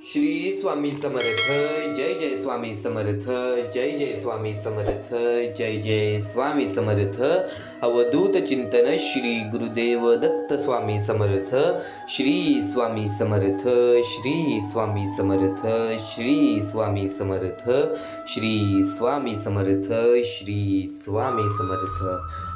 श्री स्वामी समर्थ. जय जय स्वामी समर्थ. जय जय स्वामी समर्थ. जय जय स्वामी समर्थ. अवधूत चिंतन श्री गुरुदेव दत्त स्वामी समर्थ. श्री स्वामी समर्थ. श्री स्वामी समर्थ. श्री स्वामी समर्थ. श्री स्वामी समर्थ. श्री स्वामी समर्थ.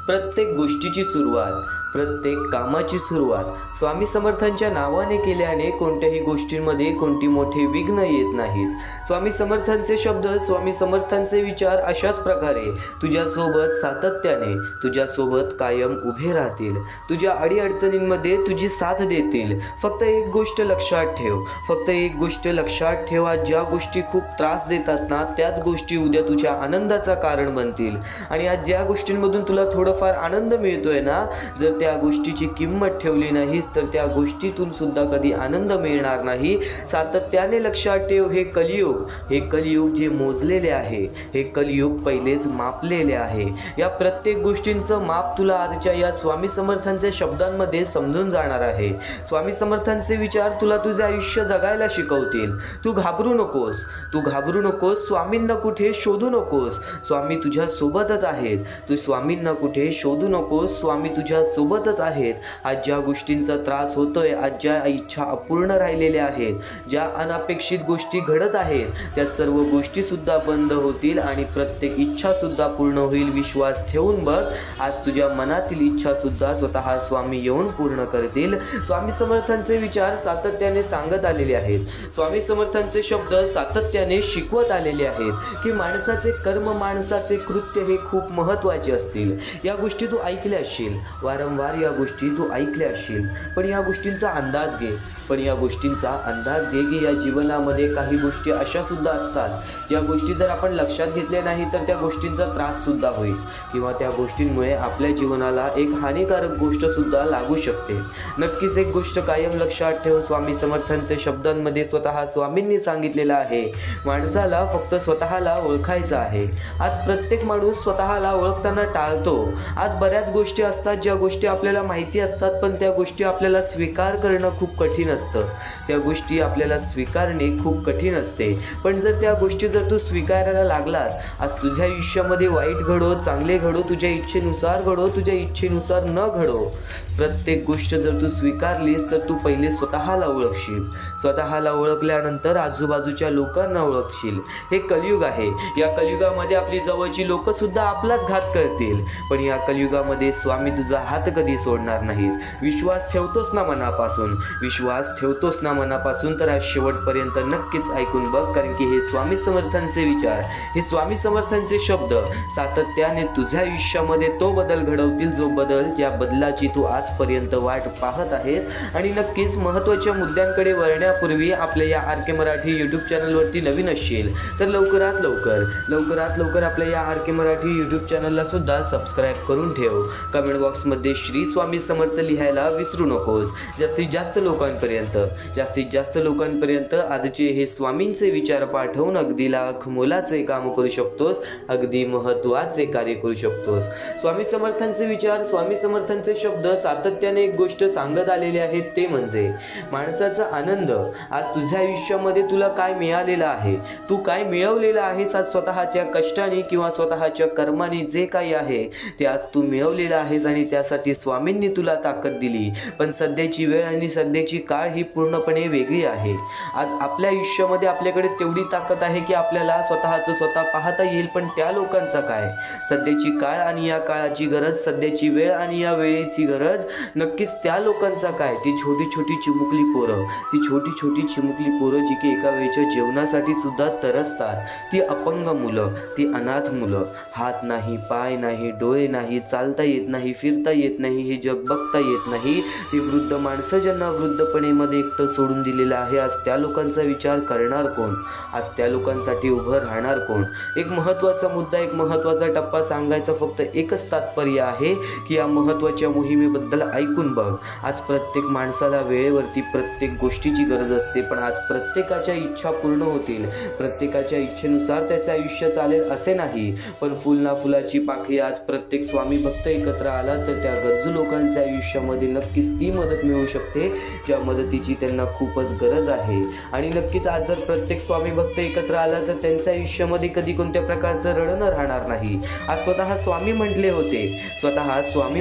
प्रत्येक गोष्टीची सुरुवात, प्रत्येक कामाची सुरुवात स्वामी समर्थांच्या नावाने केल्याने कोणत्याही गोष्टींमध्ये कोणती मोठे विघ्न येत नाहीत. स्वामी समर्थांचे शब्द, स्वामी समर्थांचे विचार अशाच प्रकारे तुझ्यासोबत सातत्याने, तुझ्यासोबत कायम उभे राहतील. तुझ्या अडीअडचणींमध्ये तुझी साथ देतील. फक्त एक गोष्ट लक्षात ठेव, फक्त एक गोष्ट लक्षात ठेवा, ज्या गोष्टी खूप त्रास देतात ना, त्याच गोष्टी उद्या तुझ्या आनंदाचा कारण बनतील. आणि आज ज्या गोष्टींमधून तुला थोडंफार आनंद मिळतोय ना, जर त्या गोष्टीची किंमत ठेवली नाहीस तर त्या गोष्टीतून सुद्धा कधी आनंद मिळणार नाही. सातत्याने लक्षात ठेव, हे कलियुग जे मोजलेले आहे, हे कलियुग पहिलेच मापलेले आहे. या प्रत्येक गोष्टींचं माप तुला आजच्या या स्वामी समर्थांच्या शब्दांमध्ये समजून जाणार आहे. स्वामी समर्थांचे विचार तुला तुझे आयुष्य जगायला शिकवतील. तू घाबरू नकोस, तू घाबरू नकोस. स्वामींना कुठे शोधू नकोस, स्वामी तुझ्या सोबतच आहेत. तू स्वामींना कुठे शोधू नकोस, स्वामी तुझ्या सोबतच आहेत. आज ज्या गोष्टींचा त्रास होतोय, आज ज्या इच्छा अपूर्ण राहिलेल्या आहेत, ज्या अनपेक्षित गोष्टी घडत आहेत, त्या सर्व गोष्टी सुद्धा बंद होतील आणि प्रत्येक इच्छा सुद्धा पूर्ण होईल. विश्वास ठेवून बघ, आज तुझ्या मनातील इच्छा सुद्धा स्वतः स्वामी येऊन पूर्ण करतील. स्वामी समर्थांचे विचार सातत्याने सांगत आलेले आहेत. स्वामी समर्थांचे शब्द सातत्याने शिकवत आलेले आहेत की माणसाचे कर्म, माणसाचे कृत्य हे खूप महत्त्वाचे असतील. या गोष्टी तू ऐकल्या असशील, वारंवार या गोष्टी तू ऐकल्या असशील, पण या गोष्टींचा अंदाज घे. की या जीवनामध्ये काही गोष्टी अशा सुद्धा असतात ज्या गोष्टी जर आपण लक्षात घेतल्या नाही तर त्या गोष्टींचा त्रास सुद्धा होईल, किंवा त्या गोष्टींमुळे आपल्या जीवनाला एक हानिकारक गोष्ट सुद्धा लागू शकते. नक्कीच एक गोष्ट कायम लक्षात ठेव, स्वामी समर्थांच्या शब्दांमध्ये स्वतः स्वामींनी सांगितलेलं आहे, माणसाला फक्त स्वतःला ओळखायचं आहे. आज प्रत्येक माणूस स्वतःला ओळखताना टाळतो. आज बऱ्याच गोष्टी असतात ज्या गोष्टी आपल्याला माहिती असतात, पण त्या गोष्टी आपल्याला स्वीकार करणं खूप कठीण असतं. त्या गोष्टी आपल्याला स्वीकारणे खूप कठीण असते. पण जर त्या गोष्टी जर तू स्वीकारायला लागलास, आज तुझ्या आयुष्यामध्ये वाईट घडो, चांगले घडो, तुझ्या इच्छेनुसार घडो, तुझ्या इच्छेनुसार न घडो, प्रत्येक गोष्ट जर तू स्वीकारलीस तर तू पहिले स्वतःला ओळखशील. स्वतःला ओळखल्यानंतर आजूबाजूच्या लोकांना ओळखशील. हे कलियुग आहे. या कलियुगामध्ये आपली जवळची लोक सुद्धा आपलाच घात करतील, पण या कलियुगामध्ये स्वामी तुझा हात कधी सोडणार नाहीत. विश्वास ठेवतोस ना मनापासून, विश्वास ठेवतोस ना मनापासून, तर आज शेवटपर्यंत नक्कीच ऐकून बघ, कारण की हे स्वामी समर्थांचे विचार, हे स्वामी समर्थांचे शब्द सातत्याने तुझ्या आयुष्यामध्ये तो बदल घडवतील, जो बदल, ज्या बदलाची तू आजपर्यंत वाट पाहत आहेस. आणि नक्कीच महत्त्वाच्या मुद्द्यांकडे वळण्यापूर्वी आपल्या या आर के मराठी यूट्यूब चॅनलवरती नवीन असशील तर लवकरात लवकर आपल्या या आर के मराठी यूट्यूब चॅनलला सुद्धा सबस्क्राईब करून ठेव. कमेंट बॉक्समध्ये श्री स्वामी समर्थ लिहायला विसरू नकोस. जास्तीत जास्त लोकांपर्यंत आजचे हे स्वामींचे विचार पाठवून अगदी लाख मोलाचे काम करू शकतोस, अगदी महत्त्वाचे कार्य करू शकतोस. स्वामी समर्थांचे विचार, स्वामी समर्थांचे शब्द सातत्याने एक गोष्ट सांगत आलेले आहेत, ते म्हणजे माणसाचा आनंद. आज तुझ्या आयुष्यामध्ये तुला काय मिळालेलं आहे, तू काय मिळवलेलं आहेस, आज स्वतःच्या कष्टाने किंवा स्वतःच्या कर्माने जे काही आहे ते आज तू मिळवलेलं आहेस आणि त्यासाठी स्वामींनी तुला ताकद दिली. पण सध्याची वेळ आणि सध्याची काळ ही पूर्णपणे वेगळी आहे. आज आपल्या आयुष्यामध्ये आपल्याकडे तेवढी ताकद आहे की आपल्याला स्वतः पाहता येईल, पण त्या लोकांचा काय? सध्याची काळ आणि या काळाची गरज, सध्याची वेळ आणि या वेळेची गरज, नक्कीच त्या लोकांचा काय? ती छोटी छोटी चिमुकली पोरं जी की एका वेळच्या जेवणासाठी सुद्धा तरसतात. ती अपंग मुलं, ती अनाथ मुलं, हात नाही, पाय नाही, डोळे नाही, चालता येत नाही, फिरता येत नाही, हे जग बघता येत नाही. ती वृद्ध माणसं ज्यांना वृद्धपणेमध्ये एकटं सोडून दिलेलं आहे, आज त्या लोकांचा विचार करणार कोण? आज त्या लोकांसाठी उभं राहणार कोण? एक महत्त्वाचा मुद्दा, एक महत्त्वाचा टप्पा सांगायचा फक्त एकच तात्पर्य आहे की या महत्त्वाच्या मोहिमेबद्दल स्वामींबद्दल ऐकून बघ. आज प्रत्येक माणसाला वेळेवरती प्रत्येक गोष्टीची गरज असते, पण आज प्रत्येकाच्या इच्छा पूर्ण होतील, प्रत्येकाच्या इच्छेनुसार त्याचं आयुष्य चालेल असे नाही. पण फुल ना फुलाची पाकळी, आज प्रत्येक स्वामी भक्त एकत्र आला तर त्या गरजू लोकांच्या आयुष्यामध्ये नक्कीच ती मदत मिळू शकते ज्या मदतीची त्यांना खूपच गरज आहे. आणि नक्कीच आज जर प्रत्येक स्वामी भक्त एकत्र आला तर त्यांच्या आयुष्यामध्ये कधी कोणत्या प्रकारचं रडणं राहणार नाही. आज स्वतः स्वामी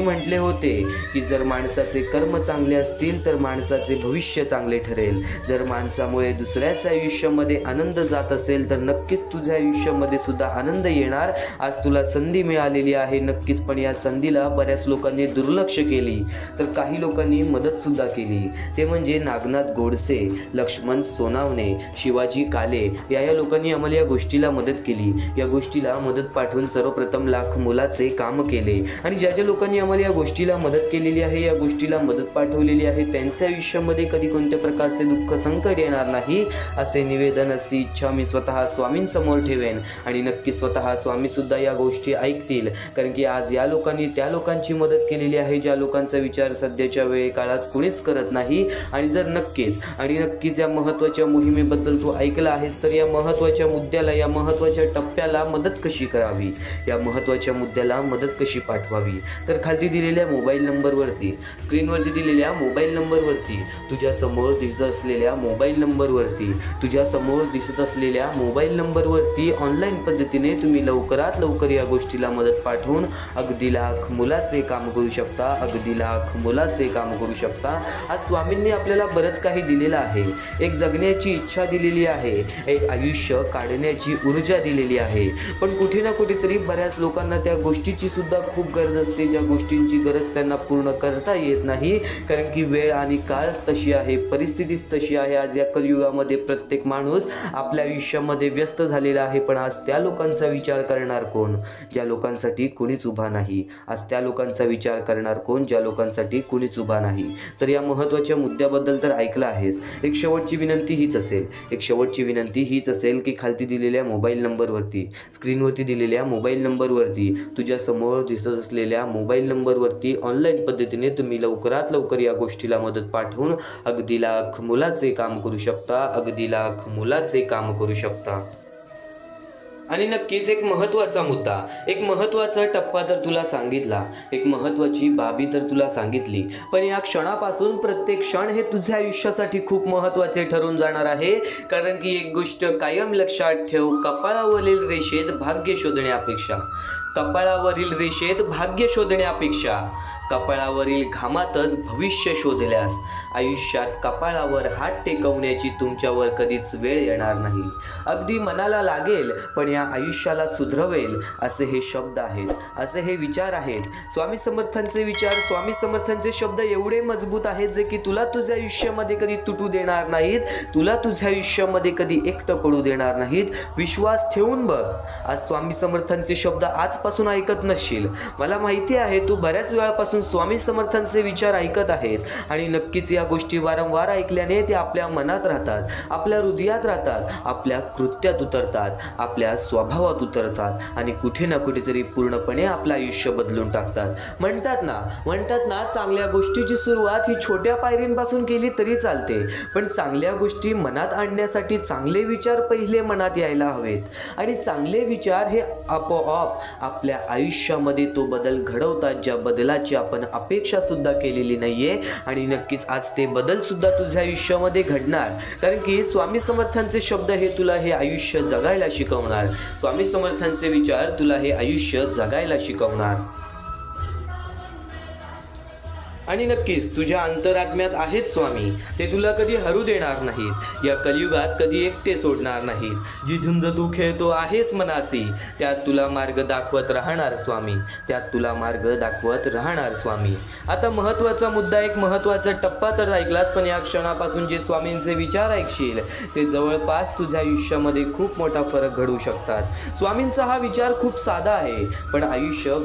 म्हटले होते की जर माणसाचे कर्म चांगले असतील तर माणसाचे भविष्य चांगले ठरेल. जर माणसामुळे दुसऱ्याच्या आयुष्यामध्ये आनंद जात असेल तर नक्कीच तुझ्या आयुष्यामध्ये सुद्धा आनंद येणार. आज तुला संधी मिळालेली आहे नक्कीच, पण या संधीला बऱ्याच लोकांनी दुर्लक्ष केली तर काही लोकांनी मदत सुद्धा केली. ते म्हणजे नागनाथ गोडसे, लक्ष्मण सोनावणे, शिवाजी काले या लोकांनी आम्हाला या गोष्टीला मदत केली. या गोष्टीला मदत पाठवून सर्वप्रथम लाख मोलाचे काम केले. आणि ज्या लोकांनी आम्हाला या गोष्टीला मदत केलेली आहे, या गोष्टीला मदत पाठवलेली आहे, त्यांच्या आयुष्यामध्ये कधी कोणत्या प्रकारचे दुःख संकट येणार नाही असे निवेदन, अशी इच्छा मी स्वतः स्वामींसमोर ठेवेन. आणि नक्की स्वतः स्वामी सुद्धा या गोष्टी ऐकतील, कारण की आज या लोकांनी त्या लोकांची मदत केलेली आहे ज्या लोकांचा विचार सध्याच्या वेळे काळात कुणीच करत नाही. आणि जर नक्कीच या महत्त्वाच्या मोहिमेबद्दल तू ऐकलं आहेस तर या महत्त्वाच्या मुद्द्याला, या महत्त्वाच्या टप्प्याला मदत कशी करावी, या महत्त्वाच्या मुद्द्याला मदत कशी पाठवावी, तर खाली दिलेल्या मोबाईल नंबरवरती, स्क्रीनवरती दिलेल्या मोबाईल नंबरवरती, तुझ्या समोर दिसत असलेल्या मोबाईल नंबरवरती ऑनलाईन पद्धतीने तुम्ही लवकरात लवकर या गोष्टीला मदत पाठवून अगदी लाख मोलाचे काम करू शकता. आज स्वामींनी आपल्याला बरंच काही दिलेलं आहे. एक जगण्याची इच्छा दिलेली आहे, एक आयुष्य काढण्याची ऊर्जा दिलेली आहे. पण कुठे ना कुठेतरी बऱ्याच लोकांना त्या गोष्टीची सुद्धा खूप गरज असते, ज्या गोष्टींची गरज त्यांना पूर्ण करता येत नाही, कारण की वेळ आणि काळच तशी आहे, परिस्थितीच तशी आहे. आज या कलियुगामध्ये प्रत्येक माणूस आपल्या आयुष्यामध्ये व्यस्त झालेला आहे. पण आज त्या लोकांचा विचार करणार कोण ज्या लोकांसाठी कुणीच उभा नाही. आज त्या लोकांचा विचार करणार कोण ज्या लोकांसाठी कुणीच उभा नाही. तर या महत्त्वाच्या मुद्द्याबद्दल तर ऐकलं आहेस. एक शेवटची विनंती हीच असेल की खालती दिलेल्या मोबाईल नंबरवरती, स्क्रीनवरती दिलेल्या मोबाईल नंबरवरती, तुझ्या समोर दिसत असलेल्या मोबाईल नंबरवरती ऑनलाईन पद्धतीने तुम्ही लवकरात लवकर या गोष्टीला मदत पाठवून अगदी लाख मोलाचे काम करू शकता. आणि नक्कीच एक महत्त्वाचा मुद्दा, एक महत्त्वाचा टप्पा तर तुला सांगितला, एक महत्त्वाची बाबी तर तुला सांगितली, पण या क्षणापासून प्रत्येक क्षण हे तुझ्या आयुष्यासाठी खूप महत्त्वाचे ठरून जाणार आहे. कारण की एक गोष्ट कायम लक्षात ठेव, कपाळावरील रेषेत भाग्य शोधण्यापेक्षा कपाळावरील घामातच भविष्य शोधल्यास आयुष्यात कपाळावर हात टेकवण्याची तुमच्यावर कधीच वेळ येणार नाही. अगदी मनाला लागेल पण या आयुष्याला सुधरवेल असे हे शब्द आहेत, असे हे विचार आहेत. स्वामी समर्थांचे विचार, स्वामी समर्थांचे शब्द एवढे मजबूत आहेत जे की तुला तुझ्या आयुष्यामध्ये कधी तुटू देणार नाहीत, तुला तुझ्या आयुष्यामध्ये कधी एकटं पडू देणार नाहीत. विश्वास ठेवून बघ. आज स्वामी समर्थांचे शब्द आजपासून ऐकत नसशील, मला माहिती आहे तू बऱ्याच वेळापासून स्वामी समर्थांचे विचार ऐकत आहेस. आणि नक्कीच या गोष्टी वारंवार ऐकल्याने ते आपल्या मनात राहतात, आपल्या हृदयात राहतात, आपल्या कृत्यात उतरतात, आपल्या स्वभावात उतरतात आणि कुठे ना कुठेतरी पूर्णपणे आपलं आयुष्य बदलून टाकतात. म्हणतात ना चांगल्या गोष्टीची सुरुवात ही छोट्या पायरींपासून केली तरी चालते, पण चांगल्या गोष्टी मनात आणण्यासाठी चांगले विचार पहिले मनात यायला हवेत. आणि चांगले विचार हे आपोआप आपल्या आयुष्यामध्ये तो बदल घडवतात ज्या बदलाची आपण अपेक्षा सुद्धा केलेली नाहीये. आणि नक्कीच आज ते बदल सुद्धा तुझ्या आयुष्यामध्ये घडणार, कारण की स्वामी समर्थांचे शब्द हे तुला हे आयुष्य जगायला शिकवणार, स्वामी समर्थांचे विचार तुला हे आयुष्य जगायला शिकवणार. आणि नक्कीच तुझ्या अंतरात्म्यात आहेत स्वामी, ते तुला कधी हरू देणार नाहीत, या कलियुगात कधी एकटे सोडणार नाहीत. जी झुंज तू खेळतो आहेस मनासी त्यात तुला मार्ग दाखवत राहणार स्वामी. आता महत्त्वाचा मुद्दा, एक महत्त्वाचा टप्पा तर ऐकलास, पण या क्षणापासून जे स्वामींचे विचार ऐकशील ते जवळपास तुझ्या आयुष्यामध्ये खूप मोठा फरक घडवू शकतात. स्वामींचा हा विचार खूप साधा आहे पण आयुष्य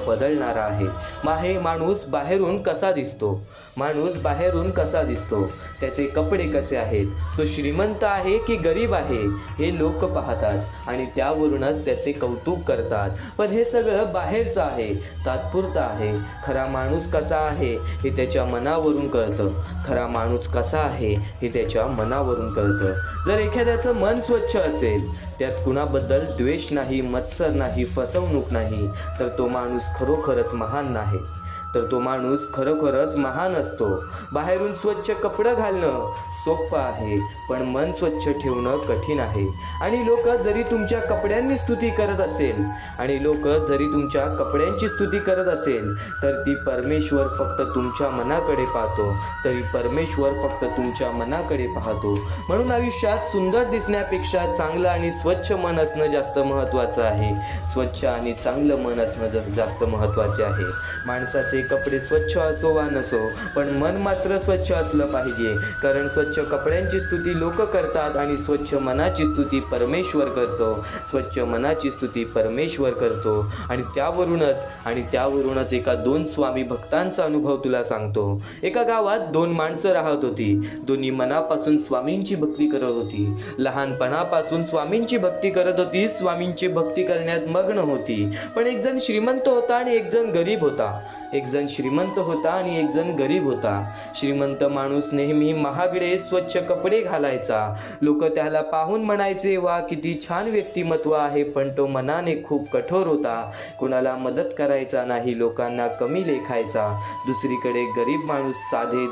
बदलणारा आहे. माणूस बाहेरून कसा दिसतो, माणूस बाहेरून कसा दिसतो, त्याचे कपडे कसे आहेत, तो श्रीमंत आहे की गरीब आहे, हे लोक पाहतात आणि त्यावरूनच त्याचे कौतुक करतात. पण हे सगळं बाहेरचं आहे, तात्पुरतं आहे. खरा माणूस कसा आहे हे त्याच्या मनावरून कळतं. खरा माणूस कसा आहे हे त्याच्या मनावरून कळतं. जर एखाद्याचं मन स्वच्छ असेल, त्यात कुणाबद्दल द्वेष नाही, मत्सर नाही, फसवणूक नाही, तर तो माणूस खरोखरच महान नाही, तर तो माणूस खरोखरच महान असतो. बाहेरून स्वच्छ कपडं घालणं सोपं आहे, पण मन स्वच्छ ठेवणं कठीण आहे. आणि लोक जरी तुमच्या कपड्यांनी स्तुती करत असेल, आणि लोक जरी तुमच्या कपड्यांची स्तुती करत असेल, तर ती परमेश्वर फक्त तुमच्या मनाकडे पाहतो, तरी परमेश्वर फक्त तुमच्या मनाकडे पाहतो. म्हणून आयुष्यात सुंदर दिसण्यापेक्षा चांगलं आणि स्वच्छ मन असणं जास्त महत्त्वाचं आहे. स्वच्छ आणि चांगलं मन असणं जास्त महत्त्वाचे आहे. माणसाचे कपडे स्वच्छ असो वा नसो, पण मन मात्र स्वच्छ असलं पाहिजे. कारण स्वच्छ कपड्यांची स्तुती लोक करतात आणि स्वच्छ मनाची स्तुती परमेश्वर करतो. स्वच्छ मनाची स्तुती परमेश्वर करतो. आणि त्यावरूनच एका 2 स्वामी भक्तांचा अनुभव तुला सांगतो. एका गावात 2 माणसं राहत होती. दोन्ही मनापासून स्वामींची भक्ती करत होती. लहानपणापासून स्वामींची भक्ती करत होती. स्वामींची भक्ती करण्यात मग्न होती. पण एक जण श्रीमंत होता आणि एक जण गरीब होता. एक जण श्रीमंत होता आणि एक जण गरीब होता. श्रीमंत माणूस नेहमी महागडे स्वच्छ कपडे घालायचा. लोक त्याला पाहून म्हणायचे, वा किती छान व्यक्तिमत्व आहे. पण तो मनाने खूप कठोर होता. कुणाला मदत करायचा नाही, लोकांना कमी लेखायचा. दुसरीकडे गरीब माणूस साधे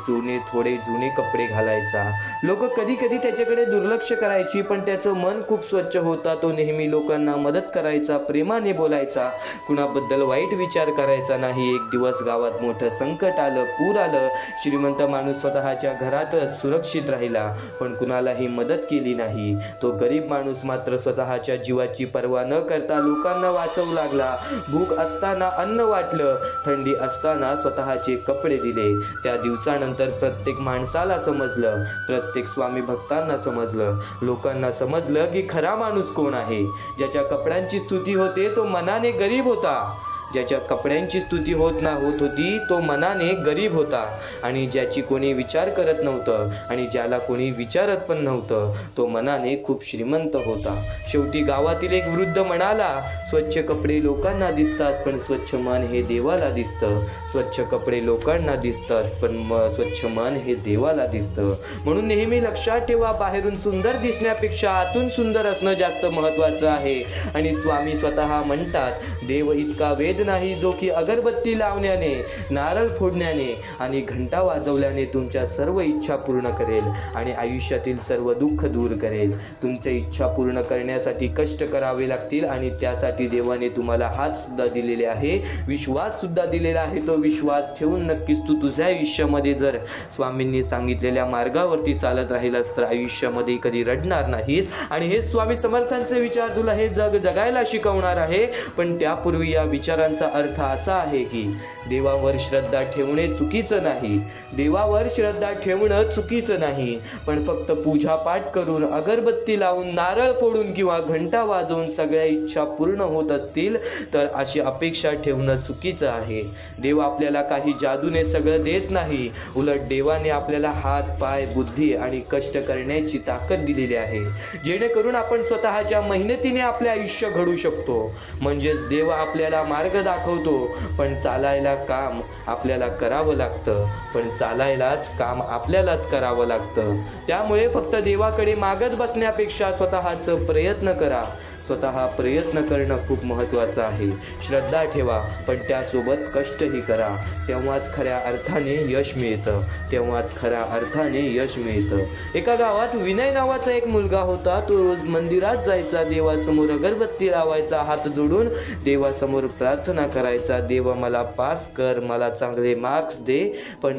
थोडे जुने कपडे घालायचा. लोक कधी कधी त्याच्याकडे दुर्लक्ष करायची, पण त्याचं मन खूप स्वच्छ होता. तो नेहमी लोकांना मदत करायचा, प्रेमाने बोलायचा, कुणाबद्दल वाईट विचार करायचा नाही. एक दिवस गावात मोठं संकट आलं, पूर आलं. श्रीमंत माणूस स्वतःच्या घरातच सुरक्षित राहिला, पण कुणालाही मदत केली नाही. तो गरीब माणूस मात्र स्वतःच्या जीवाची पर्वा न करता लोकांना वाचवू लागला. भूक असताना अन्न वाटलं, थंडी असताना स्वतःचे कपडे दिले. त्या दिवसानंतर प्रत्येक माणसाला समजलं, प्रत्येक स्वामी भक्तांना समजलं, लोकांना समजलं की खरा माणूस कोण आहे. ज्याच्या कपड्यांची स्तुती होते तो मनाने गरीब होता. ज्याच्या कपड्यांची स्तुती होत होती तो मनाने गरीब होता. आणि ज्याची कोणी विचार करत नव्हतं आणि ज्याला कोणी विचारत पण नव्हतं, तो मनाने खूप श्रीमंत होता. शेवटी गावातील एक वृद्ध म्हणाला, स्वच्छ कपडे लोकांना दिसतात, पण स्वच्छ मन हे देवाला दिसतं. स्वच्छ कपडे लोकांना दिसतात, पण स्वच्छ मन हे देवाला दिसतं. म्हणून नेहमी लक्षात ठेवा, बाहेरून सुंदर दिसण्यापेक्षा आतून सुंदर असणं जास्त महत्त्वाचं आहे. आणि स्वामी स्वतः म्हणतात, देव इतका वेद नाही जो की अगरबत्ती लावण्याने, नारळ फोडण्याने आणि घंटा वाजवल्याने तुमच्या सर्व इच्छा पूर्ण करेल आणि आयुष्यातील सर्व दुःख दूर करेल. तुमच्या इच्छा पूर्ण करण्यासाठी कष्ट करावे लागतील आणि त्यासाठी देवाने तुम्हाला हात सुद्धा दिलेले आहे, विश्वास सुद्धा दिलेला आहे. तो विश्वास ठेवून नक्कीच तू तुझ्या आयुष्यामध्ये जर स्वामींनी सांगितलेल्या मार्गावरती चालत राहिलास तर आयुष्यामध्ये कधी रडणार नाहीस. आणि हे स्वामी समर्थांचे विचार तुला हे जग जगायला शिकवणार आहे. पण त्यापूर्वी या विचारांचा अर्थ असा आहे की देवावर श्रद्धा ठेवणे चुकीचं नाही. देवावर श्रद्धा ठेवणं चुकीचं नाही, पण फक्त पूजापाठ करून, अगरबत्ती लावून, नारळ फोडून किंवा घंटा वाजवून सगळ्या इच्छा पूर्ण होत असतील तर अशी अपेक्षा ठेवणं चुकीचं आहे. देव आपल्याला काही जादूने सगळं देत नाही. उलट देवाने आपल्याला हात, पाय, बुद्धी आणि कष्ट करण्याची ताकद दिलेली आहे, जेणेकरून आपण स्वतःच्या मेहनतीने आपले आयुष्य घडू शकतो. म्हणजेच देव आपल्याला मार्ग दाखवतो, पण चालायला काम आपल्याला करावं लागतं. पण चालायलाच काम आपल्यालाच करावं लागतं. त्यामुळे फक्त देवाकडे मागत बसण्यापेक्षा स्वतःचं प्रयत्न करा. स्वतः प्रयत्न करणं खूप महत्त्वाचं आहे. श्रद्धा ठेवा, पण त्यासोबत कष्टही करा. तेव्हाच खऱ्या अर्थाने यश मिळतं. तेव्हाच खऱ्या अर्थाने यश मिळतं. एका गावात विनय नावाचा एक मुलगा होता. तो रोज मंदिरात जायचा, देवासमोर अगरबत्ती लावायचा, हात जोडून देवासमोर प्रार्थना करायचा, देवा मला पास कर, मला चांगले मार्क्स दे. पण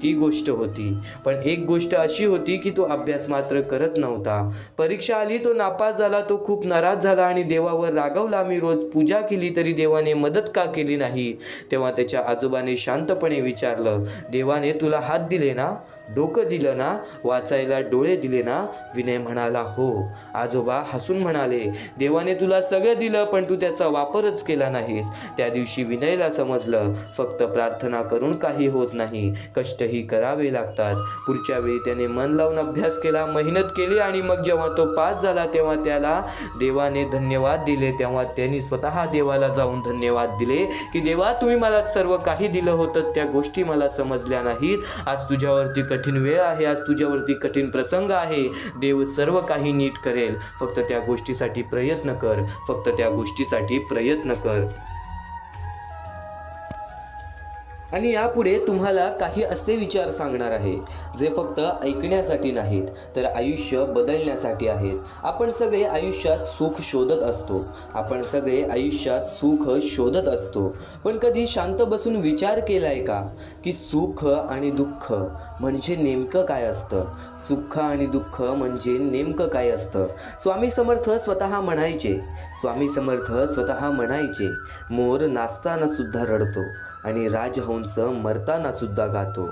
ती गोष्ट होती. पण एक गोष्ट अशी होती की तो अभ्यास मात्र करत नव्हता. परीक्षा आली, तो नापास झाला. तो खूप नाराज झाला आणि देवावर रागवला. मी रोज पूजा केली तरी देवाने मदत का केली नाही? तेव्हा त्याच्या आजोबाने शांतपणे विचारलं, देवाने तुला हात दिले ना? डोकं दिलं ना, वाचायला डोळे दिले ना? विनय म्हणाला हो. आजोबा हसून म्हणाले, देवाने तुला सगळं दिलं पण तू त्याचा वापरच केला नाहीस. त्या दिवशी विनयला समजलं, फक्त प्रार्थना करून काही होत नाही, कष्टही करावे लागतात. पुढच्या वेळी त्याने मन लावून अभ्यास केला, मेहनत केली आणि मग जेव्हा तो पास झाला तेव्हा त्याला देवाने धन्यवाद दिले. तेव्हा त्यांनी स्वतः देवाला जाऊन धन्यवाद दिले की देवा, तुम्ही मला सर्व काही दिलं होतं, त्या गोष्टी मला समजल्या नाहीत. आज तुझ्यावरती कठीण वेळ आहे, आज तुझ्यावरती कठीण प्रसंग आहे. देव सर्व काही नीट करेल, फक्त त्या गोष्टीसाठी प्रयत्न कर, फक्त त्या गोष्टीसाठी प्रयत्न कर. आणि यापुढे तुम्हाला काही असे विचार सांगणार आहे जे फक्त ऐकण्यासाठी नाहीत, तर आयुष्य बदलण्यासाठी आहेत. आपण सगळे आयुष्यात सुख शोधत असतो, आपण सगळे आयुष्यात सुख शोधत असतो. पण कधी शांत बसून विचार केलाय का की सुख आणि दुःख म्हणजे नेमकं काय असतं? सुख आणि दुःख म्हणजे नेमकं काय असतं? स्वामी समर्थ स्वतः म्हणायचे, मोर नाचताना सुद्धा रडतो आणि राजहंस मरताना सुद्धा गातो.